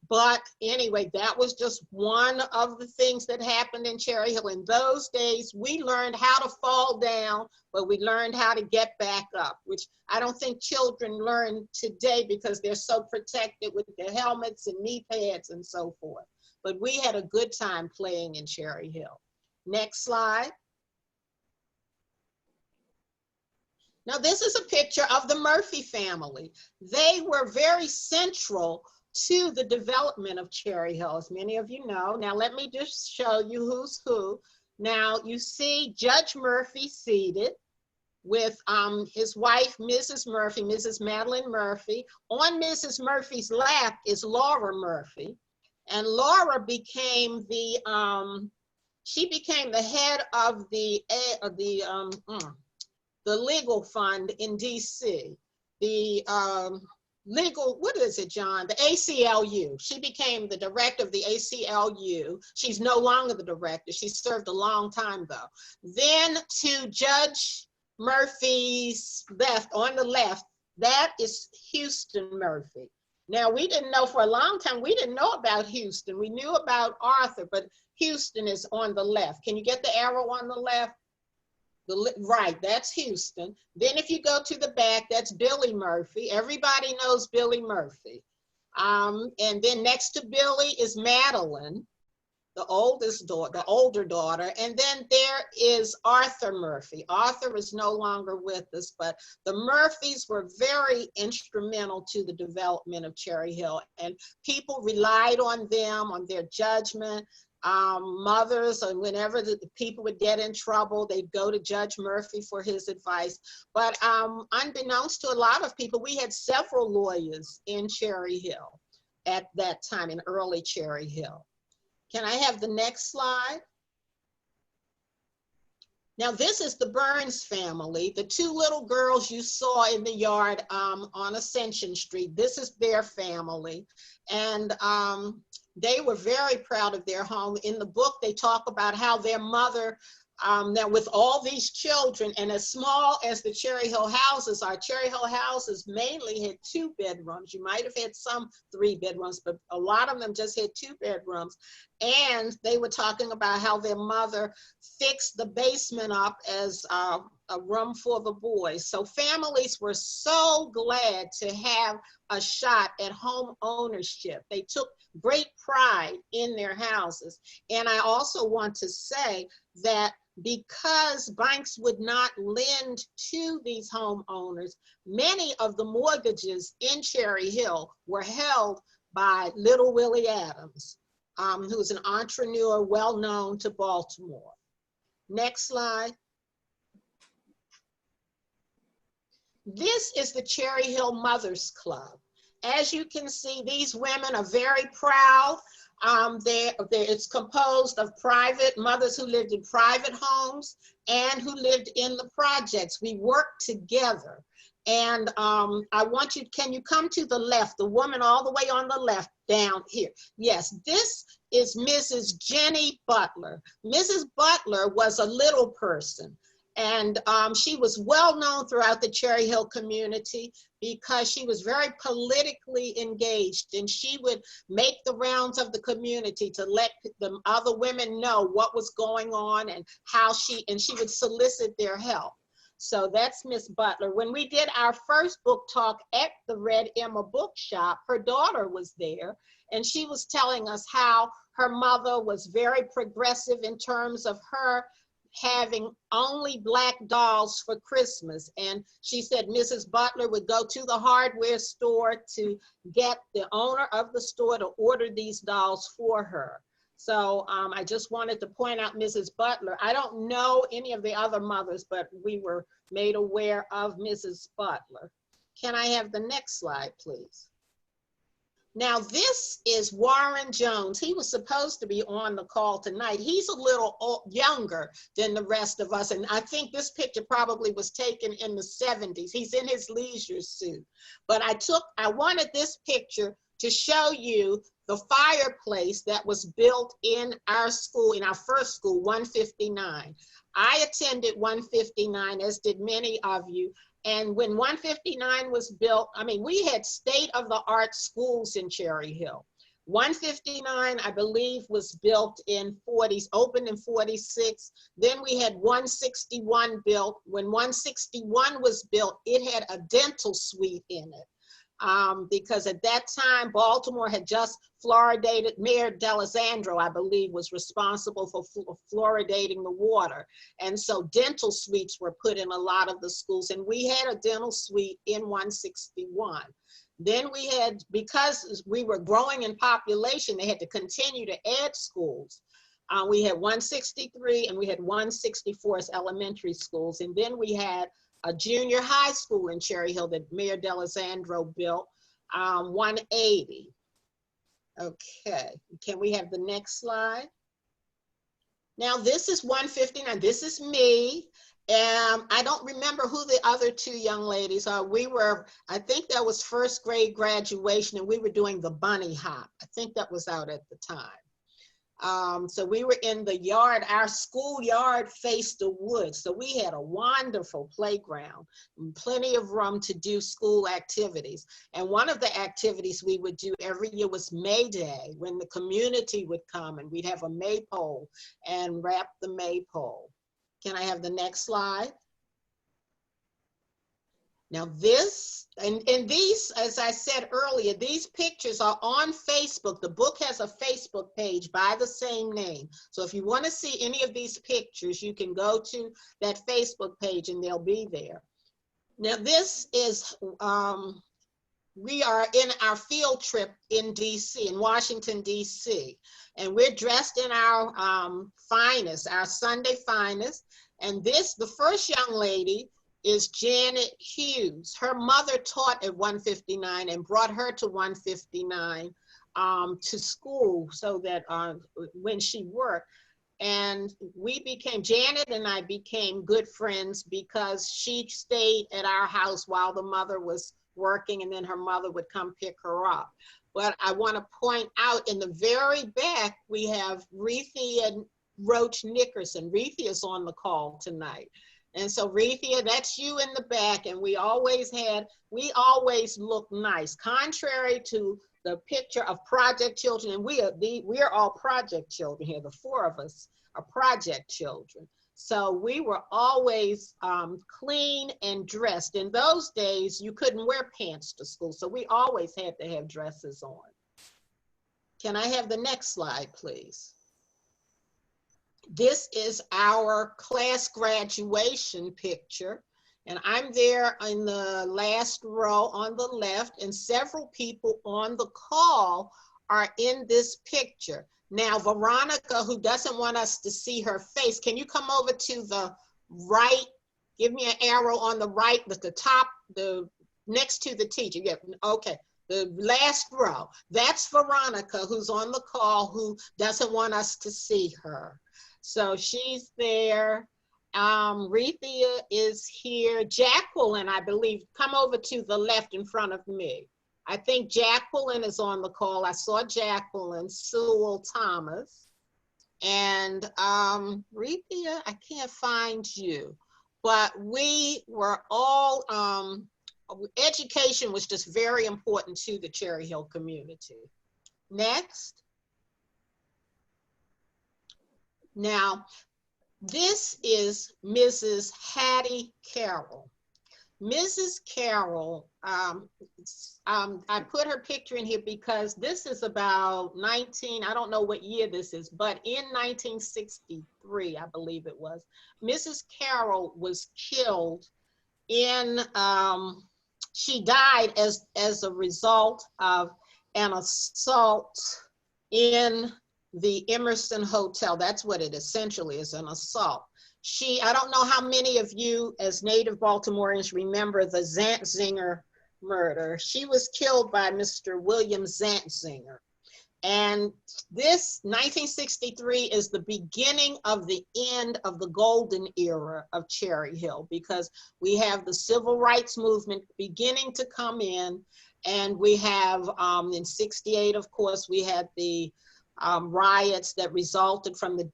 But anyway, that was just one of the things that happened in Cherry Hill. In those days, we learned how to fall down, but we learned how to get back up, which I don't think children learn today because they're so protected with their helmets and knee pads and so forth. But we had a good time playing in Cherry Hill. Next slide. Now, this is a picture of the Murphy family. They were very central to the development of Cherry Hill, as many of you know. Now, let me just show you who's who. Now, you see Judge Murphy seated with his wife, Mrs. Murphy, Mrs. Madeline Murphy. On Mrs. Murphy's lap is Laura Murphy. And Laura became the, she became the head of the legal fund in DC. The legal, what is it, John? The ACLU. She became the director of the ACLU. She's no longer the director. She served a long time though. Then to Judge Murphy's left, on the left, that is Houston Murphy. Now, we didn't know for a long time, we didn't know about Houston. We knew about Arthur, but Houston is on the left. Can you get the arrow on the left? Right, that's Houston. Then if you go to the back, that's Billy Murphy. Everybody knows Billy Murphy. And then next to Billy is Madeline, the oldest daughter, the older daughter. And then there is Arthur Murphy. Arthur is no longer with us, but the Murphys were very instrumental to the development of Cherry Hill, and people relied on them, on their judgment. Mothers, and whenever the people would get in trouble, they'd go to Judge Murphy for his advice. But unbeknownst to a lot of people, we had several lawyers in Cherry Hill at that time, in early Cherry Hill. Can I have the next slide? Now, this is the Burns family, the two little girls you saw in the yard on Ascension Street. This is their family. And they were very proud of their home. In the book, they talk about how their mother, now with all these children, and as small as the Cherry Hill houses are, Cherry Hill houses mainly had 2 bedrooms. You might have had some 3 bedrooms, but a lot of them just had 2 bedrooms. And they were talking about how their mother fixed the basement up as a room for the boys. So families were so glad to have a shot at home ownership. They took great pride in their houses. And I also want to say that because banks would not lend to these homeowners, many of the mortgages in Cherry Hill were held by Little Willie Adams, who's an entrepreneur well known to Baltimore. Next slide. This is the Cherry Hill Mothers Club. As you can see, these women are very proud. It's composed of private mothers who lived in private homes and who lived in the projects. We worked together. And I want you, can you come to the left, the woman all the way on the left down here? Yes, this is Mrs. Jenny Butler. Mrs. Butler was a little person. And she was well known throughout the Cherry Hill community because she was very politically engaged, and she would make the rounds of the community to let the other women know what was going on and how she would solicit their help. So that's Miss Butler. When we did our first book talk at the Red Emma Bookshop, her daughter was there, and she was telling us how her mother was very progressive in terms of her having only Black dolls for Christmas. And she said Mrs. Butler would go to the hardware store to get the owner of the store to order these dolls for her. So I just wanted to point out Mrs. Butler. I don't know any of the other mothers, but we were made aware of Mrs. Butler. Can I have the next slide, please? Now this is Warren Jones. He was supposed to be on the call tonight. He's a little younger than the rest of us. And I think this picture probably was taken in the 70s. He's in his leisure suit. But I wanted this picture to show you the fireplace that was built in our school, in our first school, 159. I attended 159, as did many of you. And when 159 was built, I mean, we had state-of-the-art schools in Cherry Hill. 159, I believe, was built in 40s, opened in 46. Then we had 161 built. When 161 was built, it had a dental suite in it. Because at that time, Baltimore had just fluoridated. Mayor D'Alessandro, I believe, was responsible for fluoridating the water. And so dental suites were put in a lot of the schools, and we had a dental suite in 161. Then we had, because we were growing in population, they had to continue to add schools. We had 163 and we had 164 as elementary schools. And then we had a junior high school in Cherry Hill that Mayor D'Alessandro built, 180. Okay, can we have the next slide? Now this is 159, this is me. I don't remember who the other two young ladies are. We were, I think that was first grade graduation, and we were doing the bunny hop. I think that was out at the time. So we were in the yard, our school yard faced the woods. So we had a wonderful playground, and plenty of room to do school activities. And one of the activities we would do every year was May Day, when the community would come and we'd have a maypole and wrap the maypole. Can I have the next slide? Now this, and these, as I said earlier, these pictures are on Facebook. The book has a Facebook page by the same name. So if you want to see any of these pictures, you can go to that Facebook page and they'll be there. Now this is, we are in our field trip in DC, in Washington, DC. And we're dressed in our finest, our Sunday finest. And this, the first young lady, is Janet Hughes. Her mother taught at 159 and brought her to 159 to school so that when she worked. And we became, Janet and I became good friends because she stayed at our house while the mother was working, and then her mother would come pick her up. But I want to point out in the very back, we have Rethia Roach Nickerson. Rethia is on the call tonight. And so Rethia, that's you in the back, and we always look nice, contrary to the picture of project children, and we are all project children here. The four of us are project children. So we were always clean and dressed. In those days, you couldn't wear pants to school, so we always had to have dresses on. Can I have the next slide, please? This is our class graduation picture, and I'm there in the last row on the left, and several people on the call are in this picture. Now, Veronica, who doesn't want us to see her face, can you come over to the right? Give me an arrow on the right, at the top, the next to the teacher. Yeah, okay. The last row. That's Veronica, who's on the call, who doesn't want us to see her. So she's there. Rethia is here. Jacqueline, I believe, come over to the left in front of me. I think Jacqueline is on the call. I saw Jacqueline, Sewell Thomas. And Rethia, I can't find you. But we were all, education was just very important to the Cherry Hill community. Next. Now, this is Mrs. Hattie Carroll. Mrs. Carroll, I put her picture in here because this is about I don't know what year this is, but in 1963, I believe it was, Mrs. Carroll was killed in, she died as a result of an assault in the Emerson Hotel. That's what it essentially is, an assault. I don't know how many of you as native Baltimoreans remember the Zantzinger murder. She was killed by Mr. William Zantzinger. And this 1963 is the beginning of the end of the golden era of Cherry Hill, because we have the civil rights movement beginning to come in. And we have, in 68, of course, we had the riots that resulted from the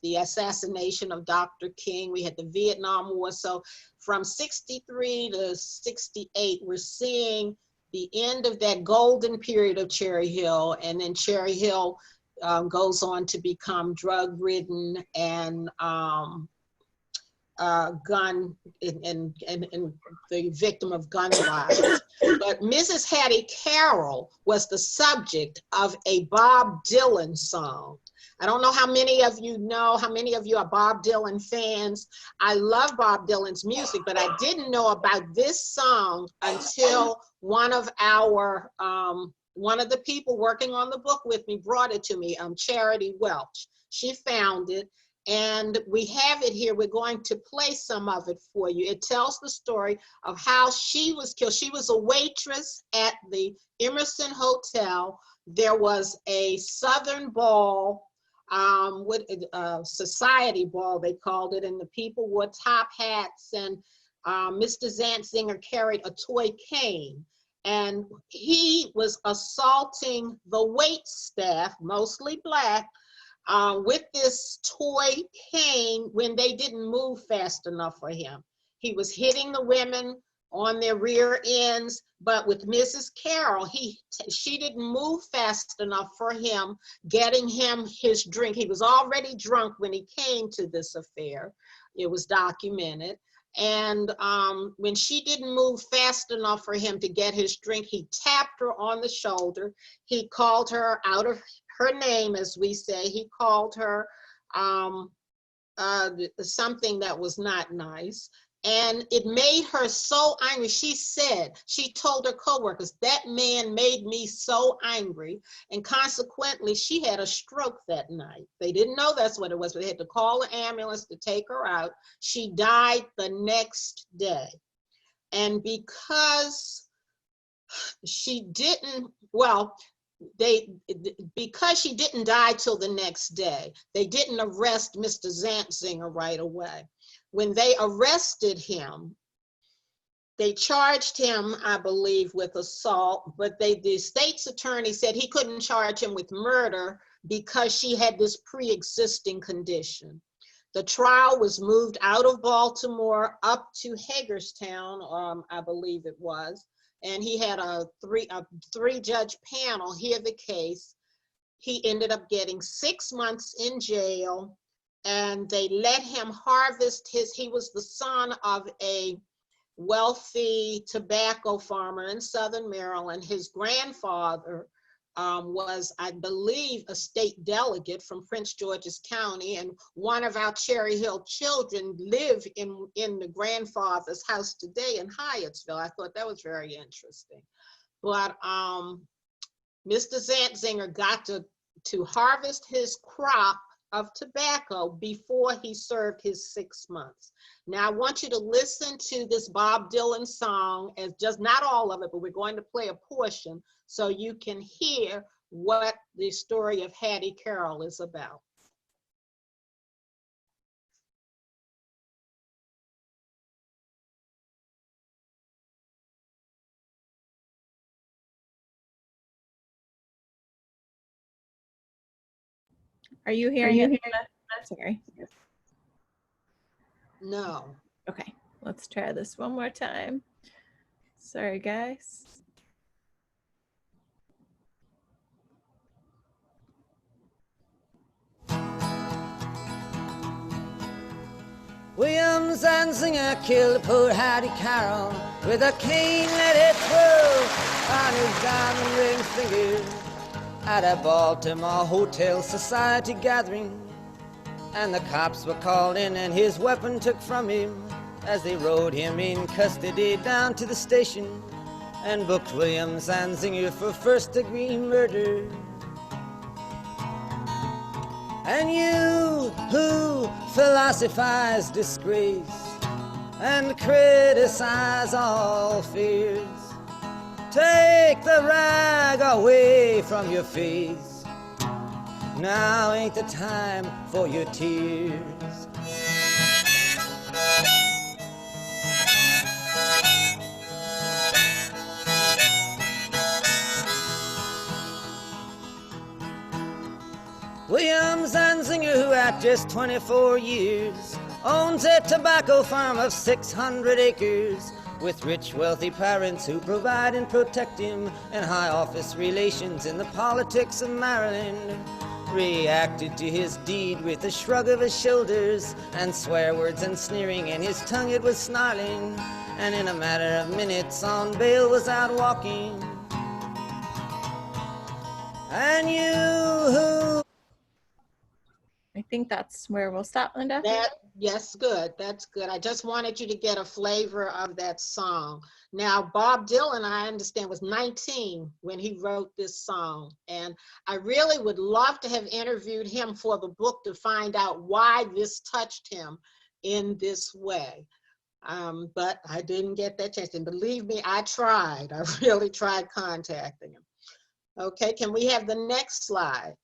the assassination of Dr. King. We had the Vietnam War. So from 63 to 68, we're seeing the end of that golden period of Cherry Hill. And then Cherry Hill goes on to become drug-ridden and gun and the victim of gun violence. But Mrs. Hattie Carroll was the subject of a Bob Dylan song. I don't know how many of you know, how many of you are Bob Dylan fans. I love Bob Dylan's music, but I didn't know about this song until one of the people working on the book with me brought it to me, Charity Welch. She found it. And we have it here. We're going to play some of it for you. It tells the story of how she was killed. She was a waitress at the Emerson Hotel. There was a Southern ball, society ball, they called it, and the people wore top hats, and Mr. Zantzinger carried a toy cane. And he was assaulting the wait staff, mostly Black, with this toy cane when they didn't move fast enough for him. He was hitting the women on their rear ends, but with Mrs. Carroll, she didn't move fast enough for him, getting him his drink. He was already drunk when he came to this affair. It was documented. And when she didn't move fast enough for him to get his drink, he tapped her on the shoulder. He called her out of her name, as we say. He called her something that was not nice. And it made her so angry. She told her coworkers, that man made me so angry. And consequently, she had a stroke that night. They didn't know that's what it was, but they had to call an ambulance to take her out. She died the next day. And because she didn't, because she didn't die till the next day, they didn't arrest Mr. Zantzinger right away. When they arrested him, they charged him, I believe, with assault, but the state's attorney said he couldn't charge him with murder because she had this pre-existing condition. The trial was moved out of Baltimore up to Hagerstown, I believe it was, and he had a three-judge panel hear the case. He ended up getting 6 months in jail, and they let him harvest he was the son of a wealthy tobacco farmer in Southern Maryland. His grandfather was, I believe, a state delegate from Prince George's County, and one of our Cherry Hill children live in the grandfather's house today in Hyattsville. I thought that was very interesting. But Mr. Zantzinger got to harvest his crop of tobacco before he served his 6 months. Now I want you to listen to this Bob Dylan song, as just not all of it, but we're going to play a portion so you can hear what the story of Hattie Carroll is about. Are you hearing it? Sorry. No. Okay, let's try this one more time. Sorry, guys. William Zantzinger killed poor Hattie Carroll with a cane, let it twirl on his diamond ring finger at a Baltimore hotel society gathering. And the cops were called in and his weapon took from him as they rode him in custody down to the station and booked William Zantzinger for first-degree murder. And you who philosophize disgrace and criticize all fears, Take the rag away from your face. Now ain't the time for your tears. William Zanzinger, who at just 24 years owns a tobacco farm of 600 acres, with rich, wealthy parents who provide and protect him, and high office relations in the politics of Maryland, reacted to his deed with a shrug of his shoulders, and swear words and sneering, and his tongue it was snarling, and in a matter of minutes on bail was out walking. And you who... I think that's where we'll stop, Linda. Yes, good. That's good. I just wanted you to get a flavor of that song. Now, Bob Dylan, I understand, was 19 when he wrote this song. And I really would love to have interviewed him for the book to find out why this touched him in this way. But I didn't get that chance. And believe me, I tried. I really tried contacting him. Okay, can we have the next slide?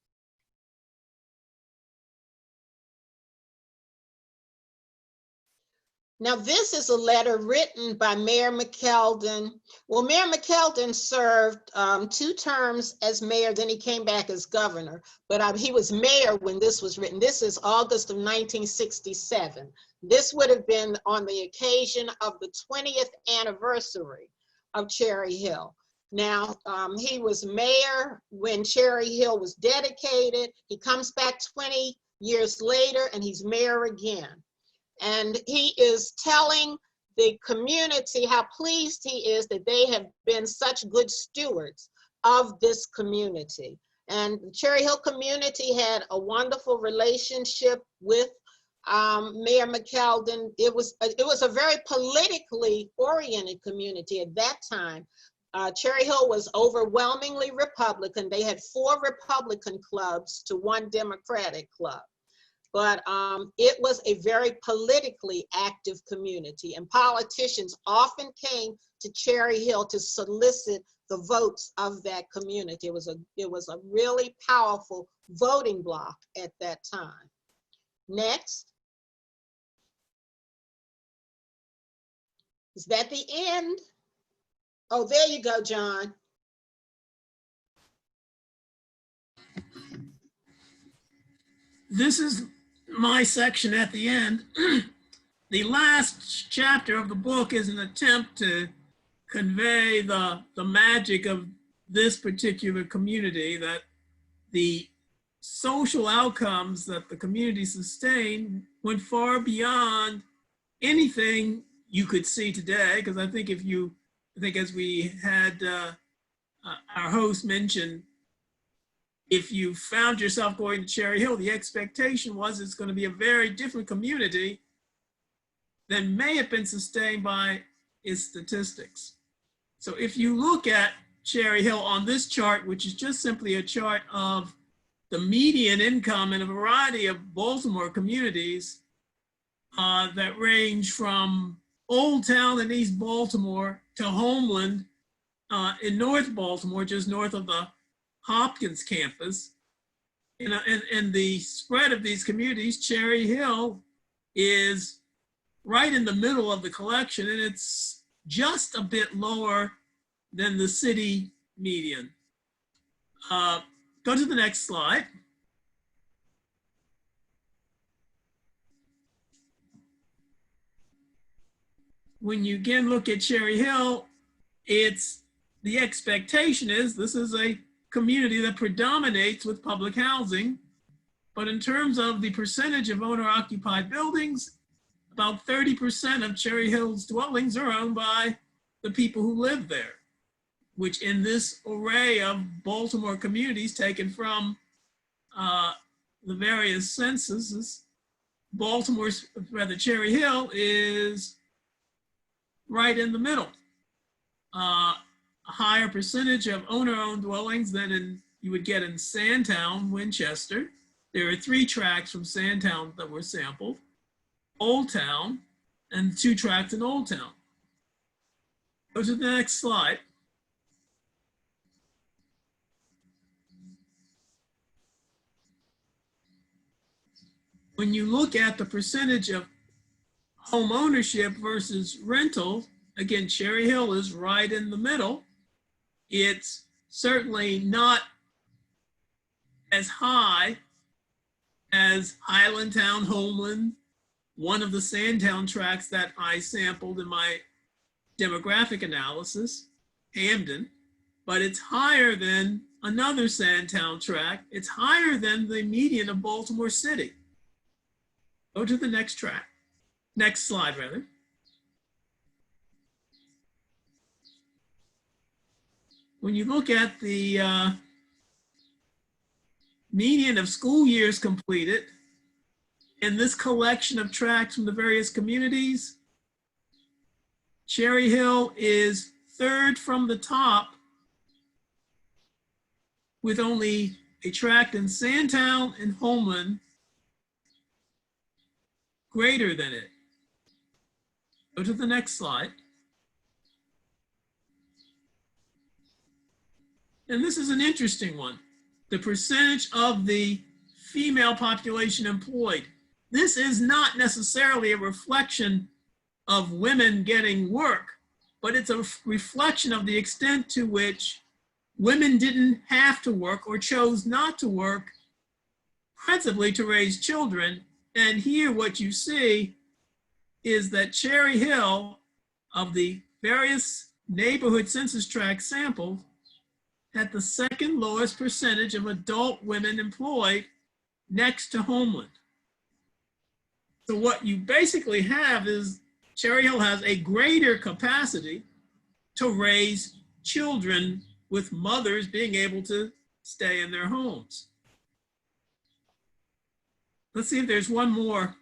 Now, this is a letter written by Mayor McKeldin. Well, Mayor McKeldin served 2 terms as mayor, then he came back as governor, but he was mayor when this was written. This is August of 1967. This would have been on the occasion of the 20th anniversary of Cherry Hill. Now, he was mayor when Cherry Hill was dedicated. He comes back 20 years later and he's mayor again. And he is telling the community how pleased he is that they have been such good stewards of this community. And the Cherry Hill community had a wonderful relationship with Mayor McKeldin. It was a very politically oriented community at that time. Cherry Hill was overwhelmingly Republican. They had 4 Republican clubs to 1 Democratic club. But it was a very politically active community, and politicians often came to Cherry Hill to solicit the votes of that community. It was a really powerful voting bloc at that time. Next. Is that the end? Oh, there you go, John. This is my section at the end. The last chapter of the book is an attempt to convey the magic of this particular community, that the social outcomes that the community sustained went far beyond anything you could see today. Because I think as we had our host mention, if you found yourself going to Cherry Hill, the expectation was it's going to be a very different community than may have been sustained by its statistics. So if you look at Cherry Hill on this chart, which is just simply a chart of the median income in a variety of Baltimore communities that range from Old Town in East Baltimore to Homeland in North Baltimore, just north of the Hopkins campus. In the spread of these communities, Cherry Hill is right in the middle of the collection, and it's just a bit lower than the city median. Go to the next slide. When you again look at Cherry Hill, the expectation is this is a community that predominates with public housing, but in terms of the percentage of owner-occupied buildings, about 30% of Cherry Hill's dwellings are owned by the people who live there, which in this array of Baltimore communities taken from the various censuses, Cherry Hill is right in the middle. A higher percentage of owner-owned dwellings than you would get in Sandtown, Winchester. There are 3 tracts from Sandtown that were sampled. Old Town, and 2 tracts in Old Town. Go to the next slide. when you look at the percentage of home ownership versus rental, again, Cherry Hill is right in the middle. It's certainly not as high as Highlandtown, Homeland, one of the Sandtown tracts that I sampled in my demographic analysis, Hamden, but it's higher than another Sandtown tract. It's higher than the median of Baltimore City. Go to the next tract. Next slide, rather. When you look at the median of school years completed in this collection of tracts from the various communities, Cherry Hill is third from the top with only a tract in Sandtown and Homeland greater than it. Go to the next slide. And this is an interesting one. The percentage of the female population employed. This is not necessarily a reflection of women getting work, but it's a reflection of the extent to which women didn't have to work or chose not to work, principally to raise children. And here what you see is that Cherry Hill, of the various neighborhood census tracts sampled, had the second lowest percentage of adult women employed next to Homeland. So what you basically have is Cherry Hill has a greater capacity to raise children with mothers being able to stay in their homes. Let's see if there's one more.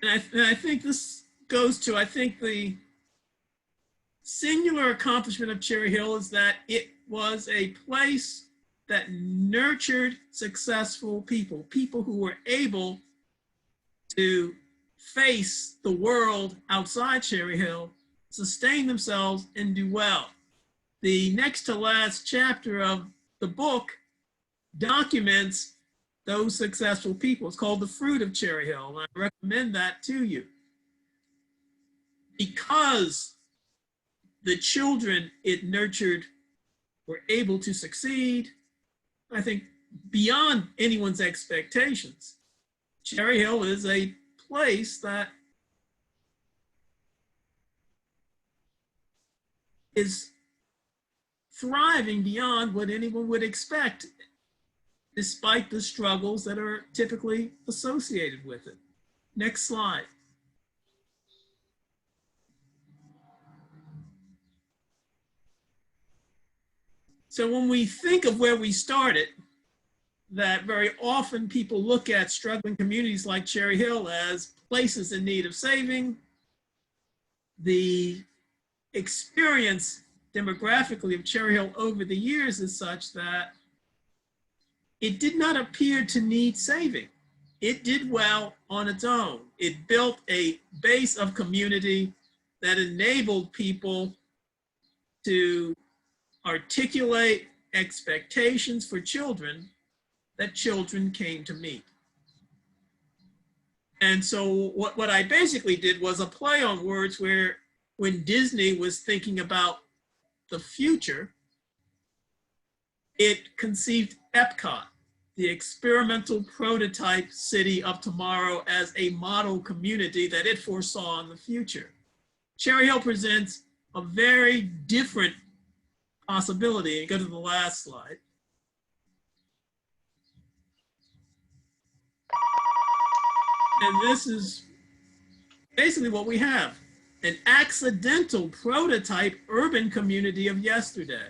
And I think this goes to, I think the singular accomplishment of Cherry Hill is that it was a place that nurtured successful people, people who were able to face the world outside Cherry Hill, sustain themselves, and do well. The next to last chapter of the book documents those successful people. It's called The Fruit of Cherry Hill, and I recommend that to you. Because the children it nurtured were able to succeed, I think, beyond anyone's expectations. Cherry Hill is a place that is thriving beyond what anyone would expect, despite the struggles that are typically associated with it. Next slide. So when we think of where we started, that very often people look at struggling communities like Cherry Hill as places in need of saving. The experience demographically of Cherry Hill over the years is such that it did not appear to need saving. It did well on its own. It built a base of community that enabled people to articulate expectations for children that children came to meet. And so what I basically did was a play on words where when Disney was thinking about the future, it conceived Epcot, the experimental prototype city of tomorrow, as a model community that it foresaw in the future. Cherry Hill presents a very different possibility. Go to the last slide. And this is basically what we have: an accidental prototype urban community of yesterday.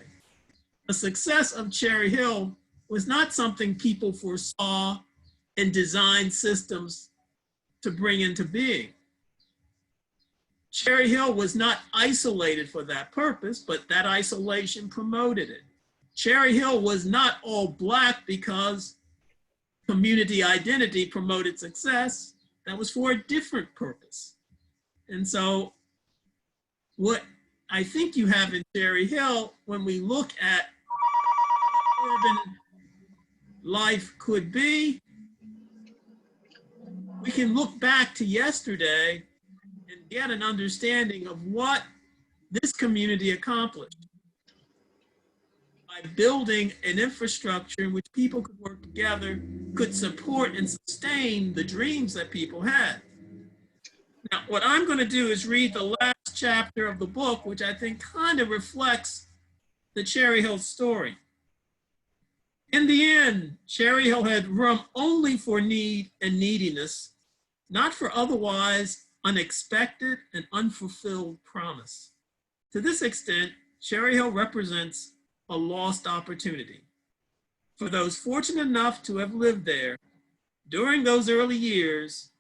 The success of Cherry Hill was not something people foresaw and designed systems to bring into being. Cherry Hill was not isolated for that purpose, but that isolation promoted it. Cherry Hill was not all Black because community identity promoted success. That was for a different purpose. And so what I think you have in Cherry Hill, when we look at urban life could be, we can look back to yesterday and get an understanding of what this community accomplished by building an infrastructure in which people could work together, could support and sustain the dreams that people had. Now, what I'm going to do is read the last chapter of the book, which I think kind of reflects the Cherry Hill story. In the end, Cherry Hill had room only for need and neediness, not for otherwise unexpected and unfulfilled promise. To this extent, Cherry Hill represents a lost opportunity. For those fortunate enough to have lived there, during those early years,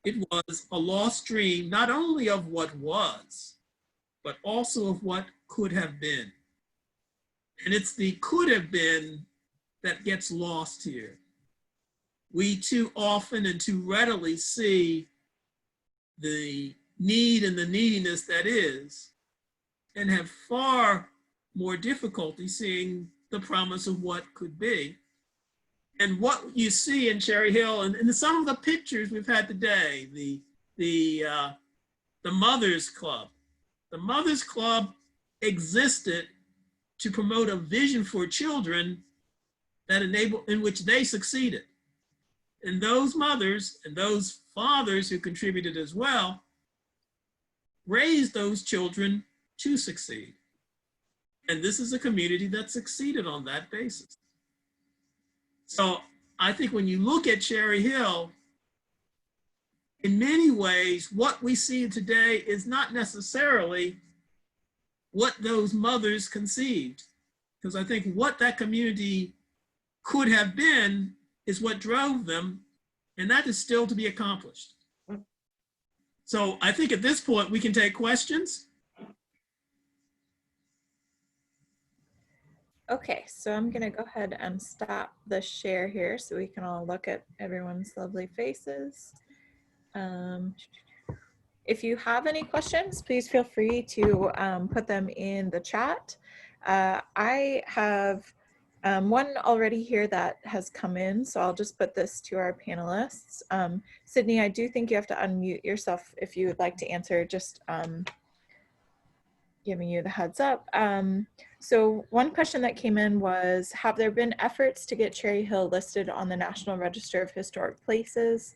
it was a lost dream, not only of what was, but also of what could have been. And it's the could have been that gets lost here. We too often and too readily see the need and the neediness that is, and have far more difficulty seeing the promise of what could be. And what you see in Cherry Hill, and in some of the pictures we've had today, the Mothers Club. The Mothers Club existed to promote a vision for children that in which they succeeded. And those mothers and those fathers who contributed as well raised those children to succeed. And this is a community that succeeded on that basis. So I think when you look at Cherry Hill, in many ways, what we see today is not necessarily what those mothers conceived. Because I think what that community could have been is what drove them, and that is still to be accomplished. So I think at this point we can take questions. Okay, so I'm gonna go ahead and stop the share here so we can all look at everyone's lovely faces. If you have any questions, please feel free to put them in the chat. I have one already here that has come in, so I'll just put this to our panelists. Sydney, I do think you have to unmute yourself if you would like to answer, just giving you the heads up. So one question that came in was, have there been efforts to get Cherry Hill listed on the National Register of Historic Places?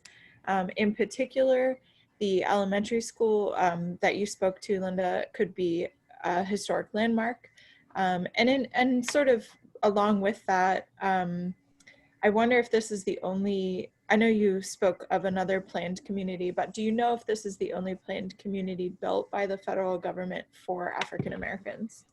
In particular, the elementary school that you spoke to, Linda, could be a historic landmark. And sort of along with that, I wonder if this is the only, I know you spoke of another planned community, but do you know if this is the only planned community built by the federal government for African Americans?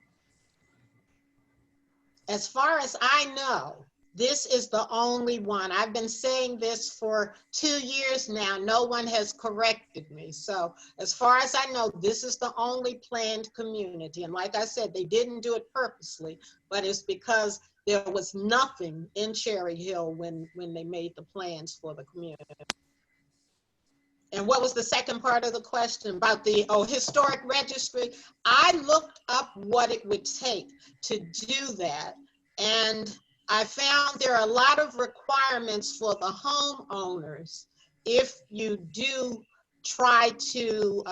As far as I know, this is the only one. I've been saying this for 2 years now. No one has corrected me. So as far as I know, this is the only planned community. And like I said, they didn't do it purposely, but it's because there was nothing in Cherry Hill when they made the plans for the community. And what was the second part of the question about the Historic Registry? I looked up what it would take to do that. And I found there are a lot of requirements for the homeowners if you do try to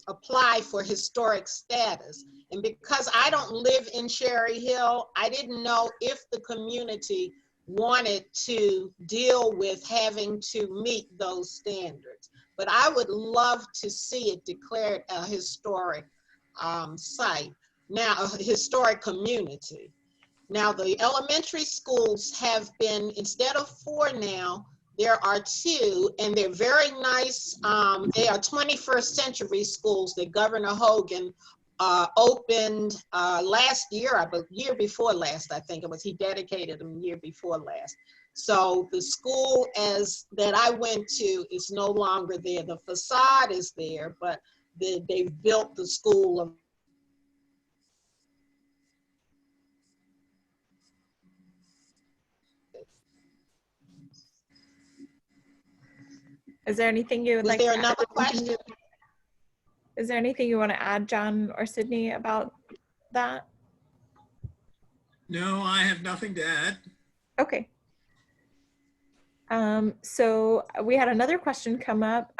apply for historic status. And because I don't live in Cherry Hill, I didn't know if the community wanted to deal with having to meet those standards. But I would love to see it declared a historic site, now a historic community. Now the elementary schools have been, instead of 4 now, there are 2, and they're very nice. They are 21st century schools that Governor Hogan opened last year, year before last, I think it was. He dedicated them year before last. So the school that I went to is no longer there. The facade is there, but they've built the school of. Is there anything you would like Was there to another add? question? Is there anything you want to add, John or Sydney, about that? No, I have nothing to add. Okay. So we had another question come up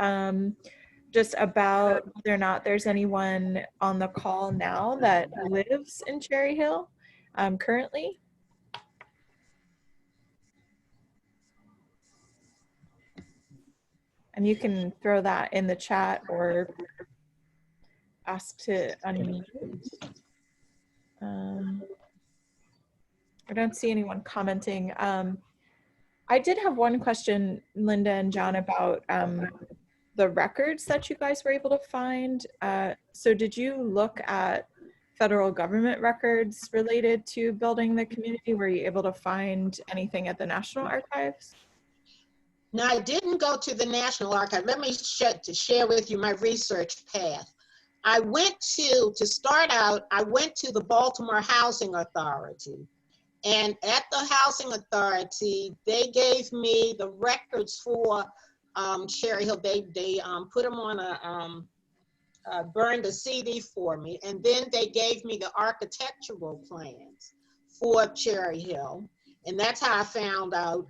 just about whether or not there's anyone on the call now that lives in Cherry Hill currently. And you can throw that in the chat or ask to unmute. I don't see anyone commenting. I did have one question, Linda and John, about the records that you guys were able to find. So did you look at federal government records related to building the community? Were you able to find anything at the National Archives? Now, I didn't go to the National Archive. Let me share with you my research path. I went to start out, I went to the Baltimore Housing Authority. And at the Housing Authority, they gave me the records for Cherry Hill. They put them on burned a CD for me. And then they gave me the architectural plans for Cherry Hill. And that's how I found out,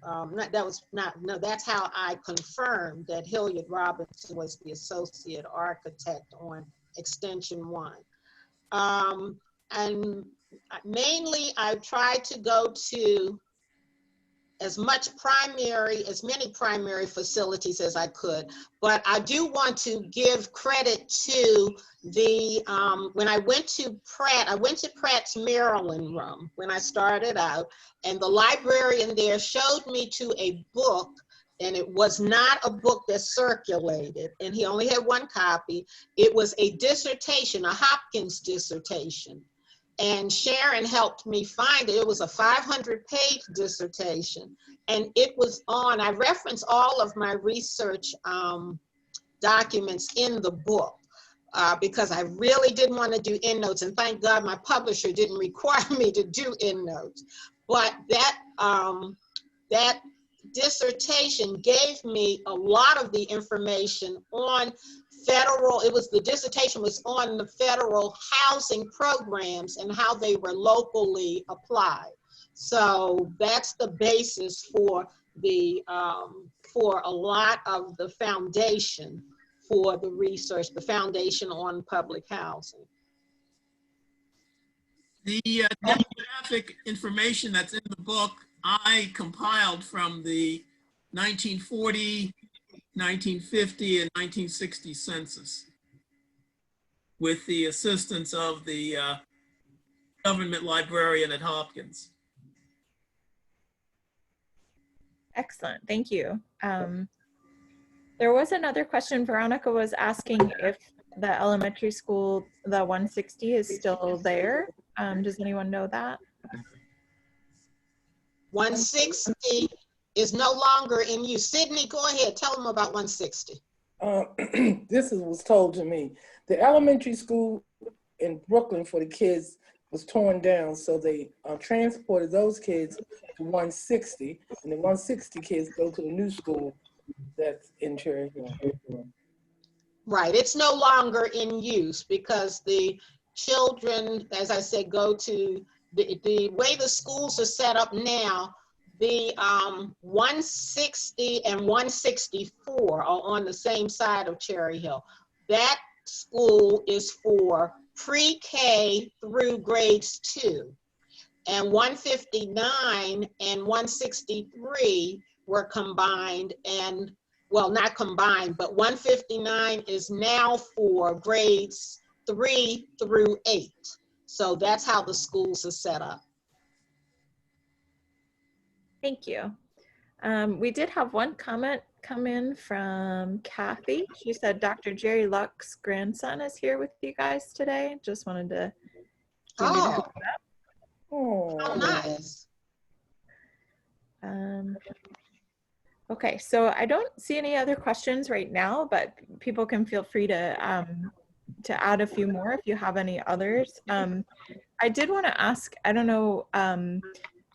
that's how I confirmed that Hilliard Robinson was the associate architect on Extension 1. And mainly I tried to go to as many primary facilities as I could, but I do want to give credit to the, when I went to Pratt's Maryland room when I started out, and the librarian there showed me to a book, and it was not a book that circulated, and he only had one copy. It was a dissertation, a Hopkins dissertation. And Sharon helped me find it. It was a 500-page dissertation. And it was on, I reference all of my research documents in the book because I really didn't want to do endnotes. And thank God my publisher didn't require me to do endnotes. But that dissertation gave me a lot of the information on the dissertation was on the federal housing programs and how they were locally applied. So that's the basis for a lot of the foundation for the research, the foundation on public housing. The demographic information that's in the book, I compiled from the 1940, 1950, and 1960 census with the assistance of the government librarian at Hopkins. Excellent, thank you. There was another question. Veronica was asking if the elementary school, the 160, is still there. Does anyone know that? 160 is no longer in use. Sidney, go ahead, tell them about 160. This was told to me. The elementary school in Brooklyn for the kids was torn down, so they transported those kids to 160, and the 160 kids go to the new school that's in Cherry Hill. Right, it's no longer in use because the children, as I said, go to the way the schools are set up now. The 160 and 164 are on the same side of Cherry Hill. That school is for pre-K through grades 2. And 159 and 163 were combined, and, well, not combined, but 159 is now for grades 3 through 8. So that's how the schools are set up. Thank you. We did have one comment come in from Kathy. She said Dr. Jerry Luck's grandson is here with you guys today. Just wanted to give you the heads up. Oh, nice. Okay, so I don't see any other questions right now, but people can feel free to add a few more if you have any others. I did want to ask, I don't know,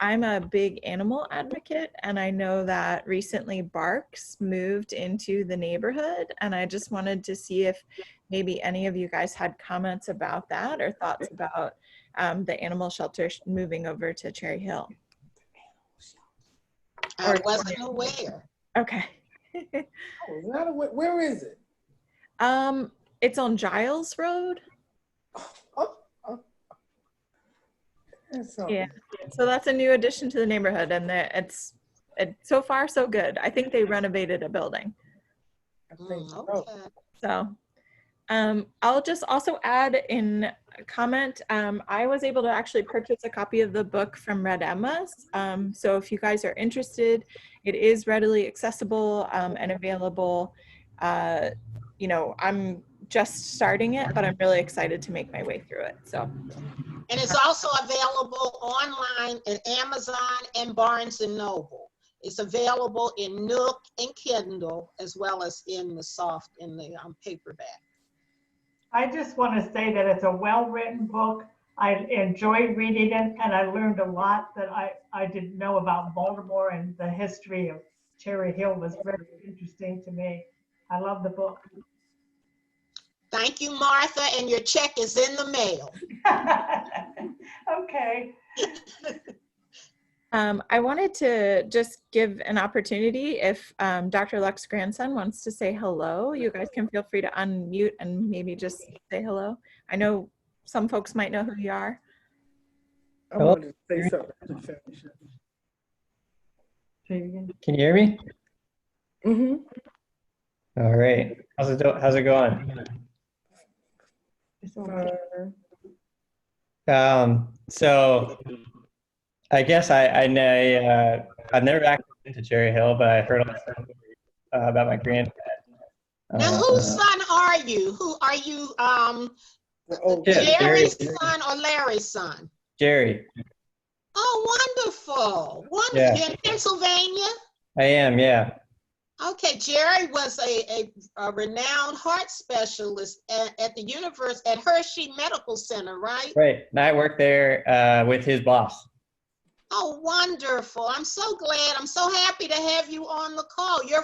I'm a big animal advocate, and I know that recently Barks moved into the neighborhood, and I just wanted to see if maybe any of you guys had comments about that or thoughts about the animal shelter moving over to Cherry Hill. I wasn't aware. Okay. Where is it? It's on Giles Road. Oh, that's something. Yeah. So that's a new addition to the neighborhood, and it's so far so good. I think they renovated a building. I think so. Okay. So I'll just also add in a comment. I was able to actually purchase a copy of the book from Red Emma's. So if you guys are interested, it is readily accessible and available. You know, I'm just starting it, but I'm really excited to make my way through it. So. And it's also available online at Amazon and Barnes and Noble. It's available in Nook and Kindle, as well as in the paperback. I just want to say that it's a well-written book. I enjoyed reading it, and I learned a lot that I didn't know about Baltimore, and the history of Cherry Hill was very interesting to me. I love the book. Thank you, Martha, and your check is in the mail. Okay. I wanted to just give an opportunity if Dr. Luck's grandson wants to say hello. You guys can feel free to unmute and maybe just say hello. I know some folks might know who you are. I wanted to say something to finish it. Can you hear me? Mm-hmm. All right. How's it going? So I guess I've never actually been to Cherry Hill, but I heard a lot of stuff about my granddad. Now, whose son are you? Who are you? Jerry's son or Larry's son? Jerry. Oh, wonderful. Wonderful. Yeah. You're in Pennsylvania? I am, yeah. Okay, Jerry was a renowned heart specialist at the at Hershey Medical Center, right? Right. And I worked there with his boss. Oh, wonderful. I'm so glad. I'm so happy to have you on the call. Your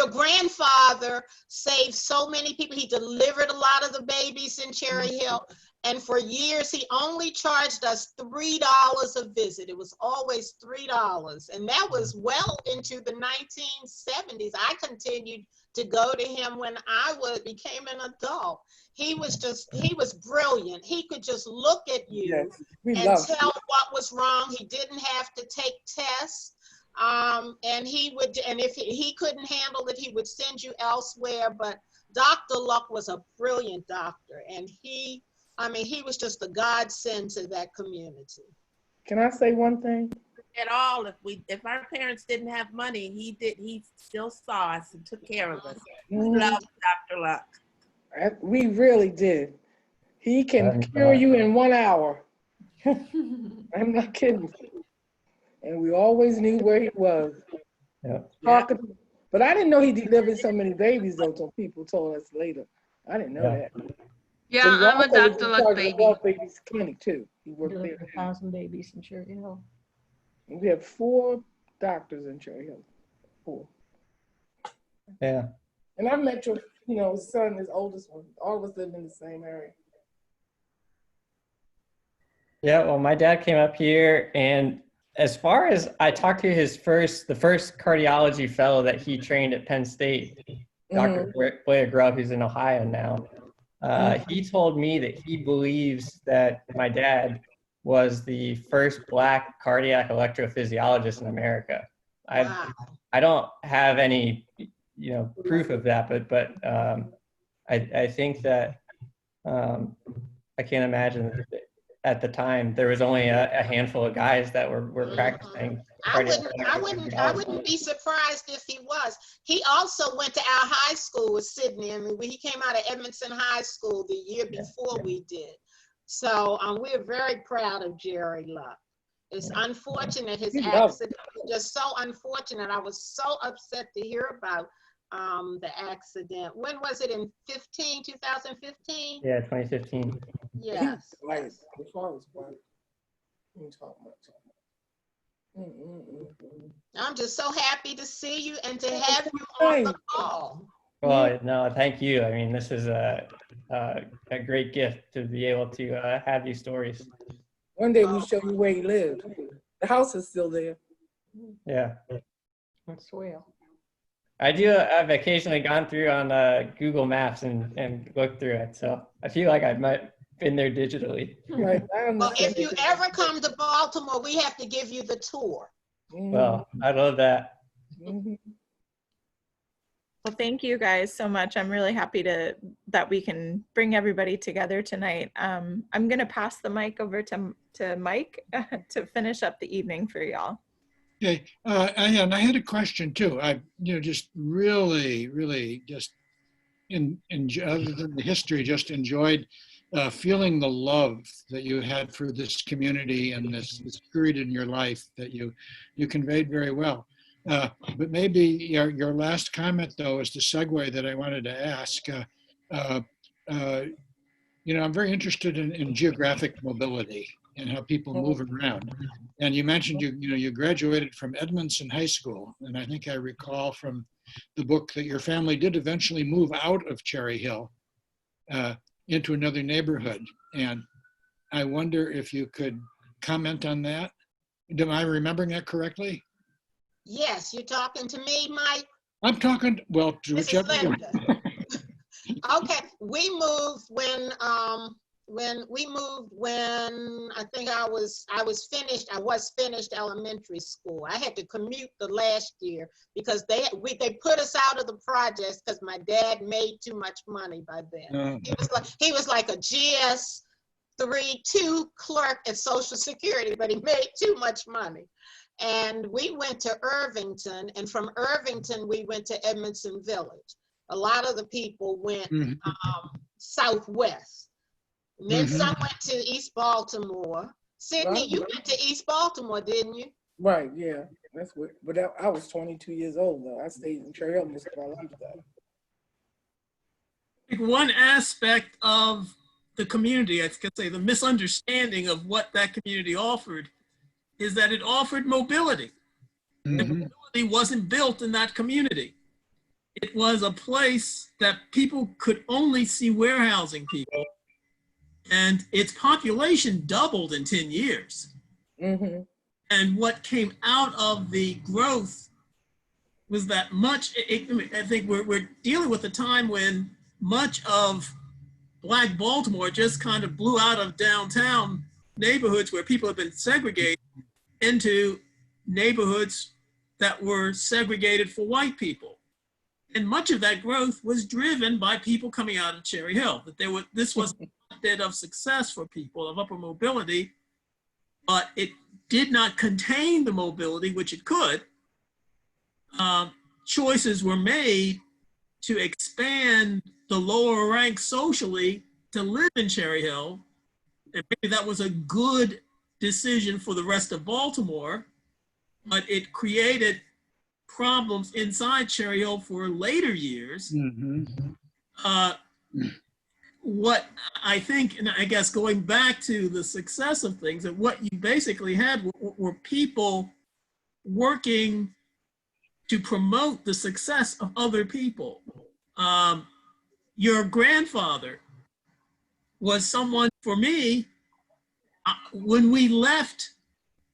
grandfather saved so many people. He delivered a lot of the babies in Cherry Hill. And for years, he only charged us $3 a visit. It was always $3. And that was well into the 1970s. I continued to go to him when I became an adult. He was brilliant. He could just look at you and tell what was wrong. He didn't have to take tests. And if he couldn't handle it, he would send you elsewhere. But Dr. Luck was a brilliant doctor, and he was just a godsend to that community. Can I say one thing? At all, if our parents didn't have money, he still saw us and took care of us. We love Dr. Luck. We really did. He can cure you in 1 hour. I'm not kidding. And we always knew where he was. Yeah. But I didn't know he delivered so many babies, though, until people told us later. I didn't know that. Yeah, I'm a Dr. Luck baby. Babies clinic too. He worked there. 1,000 babies in Cherry Hill. We have 4 doctors in Cherry Hill. 4. Yeah. And I met your, his son, his oldest one. All of us live in the same area. Yeah, well, my dad came up here, and as far as I talked to the first cardiology fellow that he trained at Penn State, Dr. Blair Grubb, who's in Ohio now, he told me that he believes that my dad was the first Black cardiac electrophysiologist in America. Wow. I don't have any, proof of that, but I think that I can't imagine that at the time there was only a handful of guys that were practicing. I wouldn't be surprised if he was. He also went to our high school with Sidney. He came out of Edmondson High School the year before we did. So we're very proud of Jerry Luck. It's unfortunate his accident. Just so unfortunate. I was so upset to hear about the accident. When was it? In 2015? Yeah, 2015. Yes. Right. Before I was born. I'm just so happy to see you and to have you on the call. Well, no, thank you. I mean, this is a great gift to be able to have these stories. One day we'll show you where he lived. The house is still there. Yeah. That's swell. I've occasionally gone through on Google Maps and looked through it, so I feel like I might have been there digitally. Right. Well, if you ever come to Baltimore, we have to give you the tour. Well, I love that. Mhm. Well, thank you guys so much. I'm really happy that we can bring everybody together tonight. I'm going to pass the mic over to Mike to finish up the evening for y'all. Okay, and I had a question too. I, just really just other than the history, just enjoyed feeling the love that you had for this community and this period in your life that you conveyed very well. But maybe your last comment, though, is the segue that I wanted to ask. I'm very interested in geographic mobility and how people move around. And you mentioned you graduated from Edmondson High School, and I think I recall from the book that your family did eventually move out of Cherry Hill into another neighborhood. And I wonder if you could comment on that. Am I remembering that correctly? Yes, you're talking to me, Mike? I'm talking, well, to This is whichever one. Linda. Okay, we moved when I think I was finished elementary school. I had to commute the last year because they put us out of the projects because my dad made too much money by then. He was like a GS 3-2 clerk at Social Security, but he made too much money. And we went to Irvington, and from Irvington we went to Edmondson Village. A lot of the people went southwest. And then some went to East Baltimore. Sidney, you went to East Baltimore, didn't you? Right, yeah. That's what, but I was 22 years old though. I stayed in Cherry Hill most of my life though. One aspect of the community, I could say the misunderstanding of what that community offered is that it offered mobility. And mobility wasn't built in that community. It was a place that people could only see warehousing people. And its population doubled in 10 years. And what came out of the growth was that I think we're dealing with a time when much of Black Baltimore just kind of blew out of downtown neighborhoods where people have been segregated into neighborhoods that were segregated for white people. And much of that growth was driven by people coming out of Cherry Hill. That this was a bit of success for people of upper mobility, but it did not contain the mobility, which it could. Choices were made to expand the lower ranks socially to live in Cherry Hill. And maybe that was a good decision for the rest of Baltimore, but it created problems inside Cherry Hill for later years. What I think, and I guess going back to the success of things, and what you basically had were people working to promote the success of other people. Your grandfather was someone, for me, when we left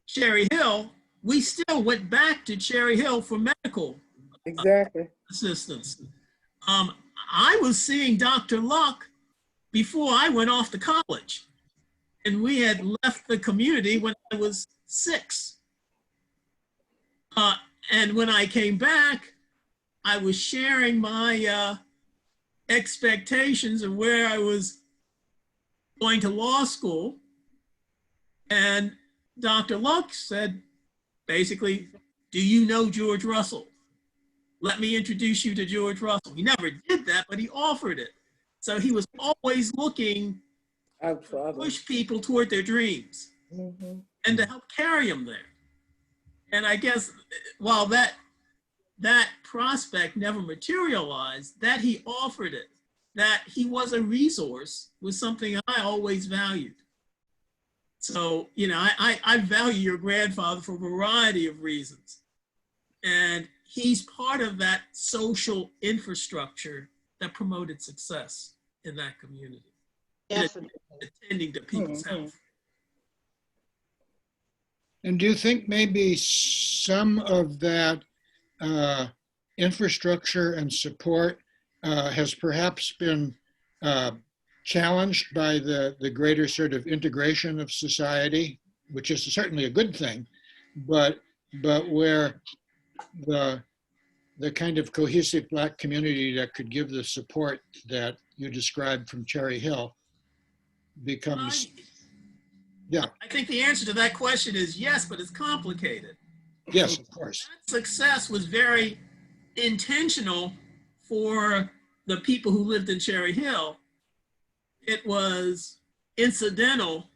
Cherry Hill, we still went back to Cherry Hill for medical assistance. I was seeing Dr. Luck before I went off to college. And we had left the community when I was 6. And when I came back, I was sharing my expectations of where I was going to law school. And Dr. Luck said, basically, do you know George Russell? Let me introduce you to George Russell. He never did that, but he offered it. So he was always looking to push people toward their dreams and to help carry them there. And I guess while that prospect never materialized, that he offered it, that he was a resource, was something I always valued. So, I value your grandfather for a variety of reasons. And he's part of that social infrastructure that promoted success in that community. Definitely. Attending to people's health. And do you think maybe some of that infrastructure and support has perhaps been challenged by the greater sort of integration of society, which is certainly a good thing, but where the kind of cohesive Black community that could give the support that you described from Cherry Hill becomes, yeah. I think the answer to that question is yes, but it's complicated. Yes, of course. That success was very intentional for the people who lived in Cherry Hill. It was incidental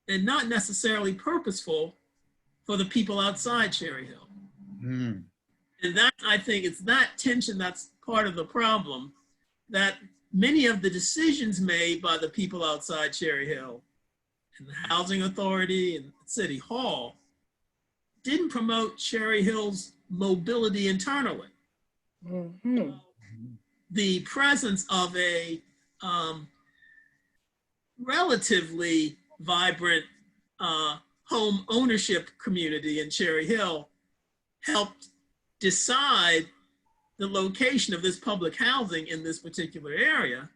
and not necessarily purposeful for the people outside Cherry Hill. Mm. And that, I think, it's that tension that's part of the problem, that many of the decisions made by the people outside Cherry Hill and the Housing Authority and City Hall didn't promote Cherry Hill's mobility internally. Mm-hmm. The presence of a relatively vibrant home ownership community in Cherry Hill helped decide the location of this public housing in this particular area.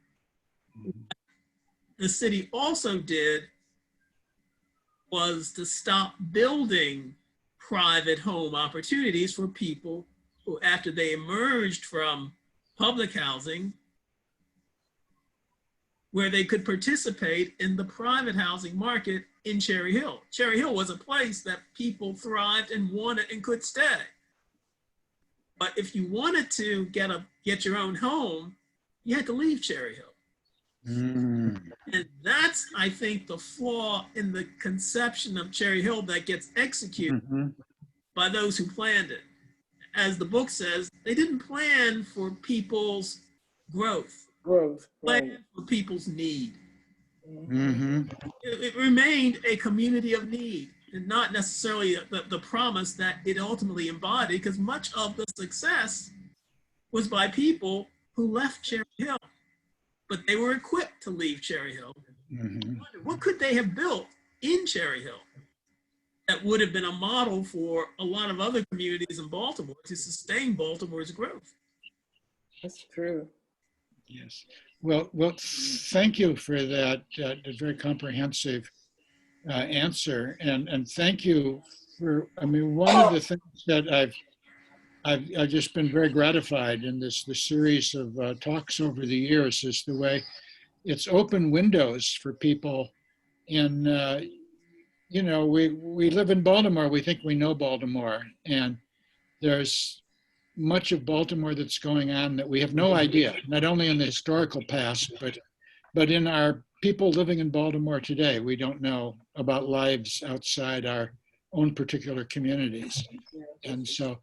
The city also did was to stop building private home opportunities for people who, after they emerged from public housing, where they could participate in the private housing market in Cherry Hill. Cherry Hill was a place that people thrived and wanted and could stay. But if you wanted to get your own home, you had to leave Cherry Hill. Mm. And that's, I think, the flaw in the conception of Cherry Hill that gets executed by those who planned it. As the book says, they didn't plan for people's growth. Plan for people's need. Mm-hmm. It remained a community of need, and not necessarily the promise that it ultimately embodied, because much of the success was by people who left Cherry Hill, but they were equipped to leave Cherry Hill. Mm-hmm. What could they have built in Cherry Hill that would have been a model for a lot of other communities in Baltimore to sustain Baltimore's growth? That's true. Yes. Well, thank you for that very comprehensive answer, and thank you for. I mean, one of the things that I've just been very gratified in the series of talks over the years is the way it's open windows for people. In you know, we live in Baltimore. We think we know Baltimore, and there's much of Baltimore that's going on that we have no idea, not only in the historical past, but in our people living in Baltimore today. We don't know about lives outside our own particular communities. And so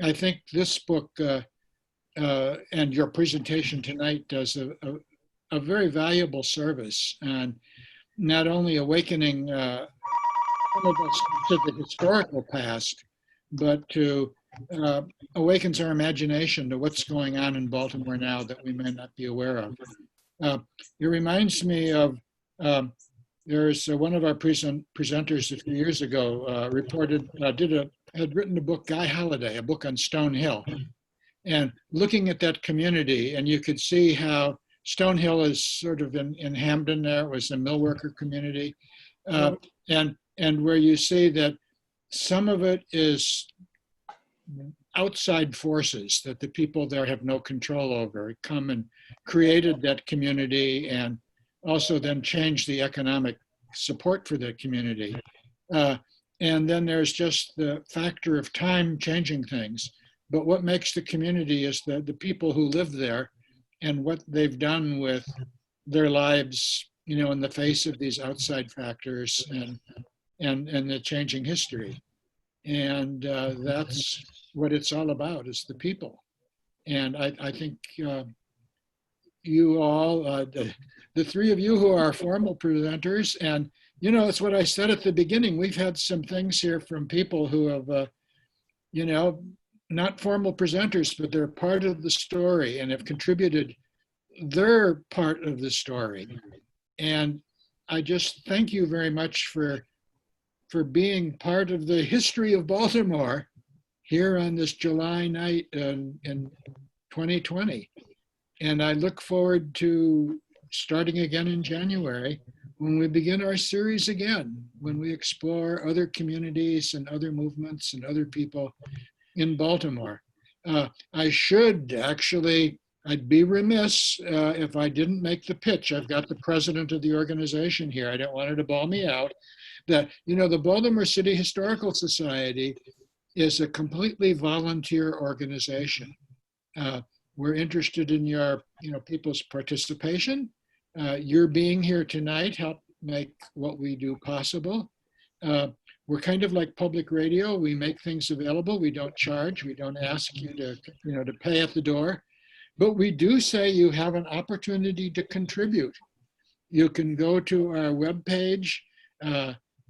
I think this book and your presentation tonight does a very valuable service, and not only awakening some of us to the historical past, but to awakens our imagination to what's going on in Baltimore now that we may not be aware of. It reminds me of, there's one of our presenters a few years ago had written a book, Guy Holliday, a book on Stone Hill, and looking at that community, and you could see how Stone Hill is sort of in Hamden there, it was a mill worker community, and where you see that some of it is outside forces that the people there have no control over come and created that community, and also then changed the economic support for the community. And then there's just the factor of time changing things. But what makes the community is the people who live there and what they've done with their lives, you know, in the face of these outside factors and the changing history. And that's what it's all about, is the people. And I think you all, the three of you who are formal presenters, and you know, it's what I said at the beginning, we've had some things here from people who have, you know, not formal presenters, but they're part of the story and have contributed their part of the story. And I just thank you very much for being part of the history of Baltimore here on this July night in 2020. And I look forward to starting again in January when we begin our series again, when we explore other communities and other movements and other people in Baltimore. I should actually, I'd be remiss if I didn't make the pitch. I've got the president of the organization here. I don't want her to bawl me out. That, you know, the Baltimore City Historical Society is a completely volunteer organization. We're interested in your, people's participation. Your being here tonight helped make what we do possible. We're kind of like public radio. We make things available. We don't charge. We don't ask you to, to pay at the door. But we do say you have an opportunity to contribute. You can go to our webpage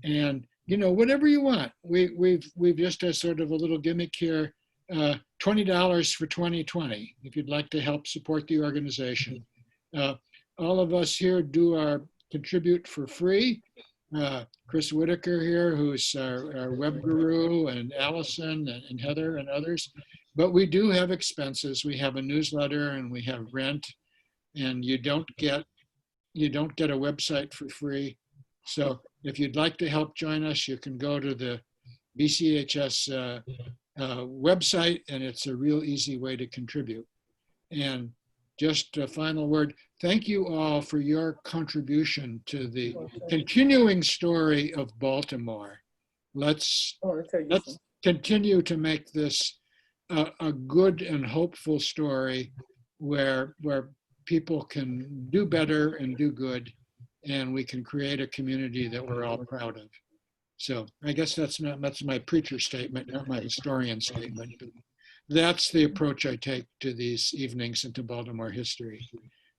and, whatever you want. We've just as sort of a little gimmick here, $20 for 2020, if you'd like to help support the organization. All of us here contribute for free. Chris Whitaker here, who's our web guru, and Allison and Heather and others. But we do have expenses. We have a newsletter and we have rent, and you don't get a website for free. So if you'd like to help join us, you can go to the BCHS website, and it's a real easy way to contribute. And just a final word, thank you all for your contribution to the continuing story of Baltimore. Let's continue to make this a good and hopeful story where people can do better and do good, and we can create a community that we're all proud of. So I guess that's my preacher statement, not my historian statement. But that's the approach I take to these evenings into Baltimore history.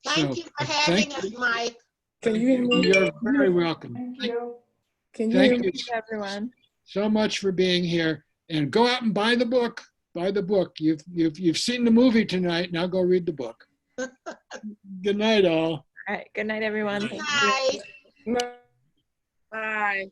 Thank you for having us, Mike. Can you hear me? You're very welcome. Thank you. Can you hear Thank me? you everyone. so much for being here. And go out and buy the book. Buy the book. You've seen the movie tonight. Now go read the book. Good night, all. All right. Good night, everyone. Bye. Bye.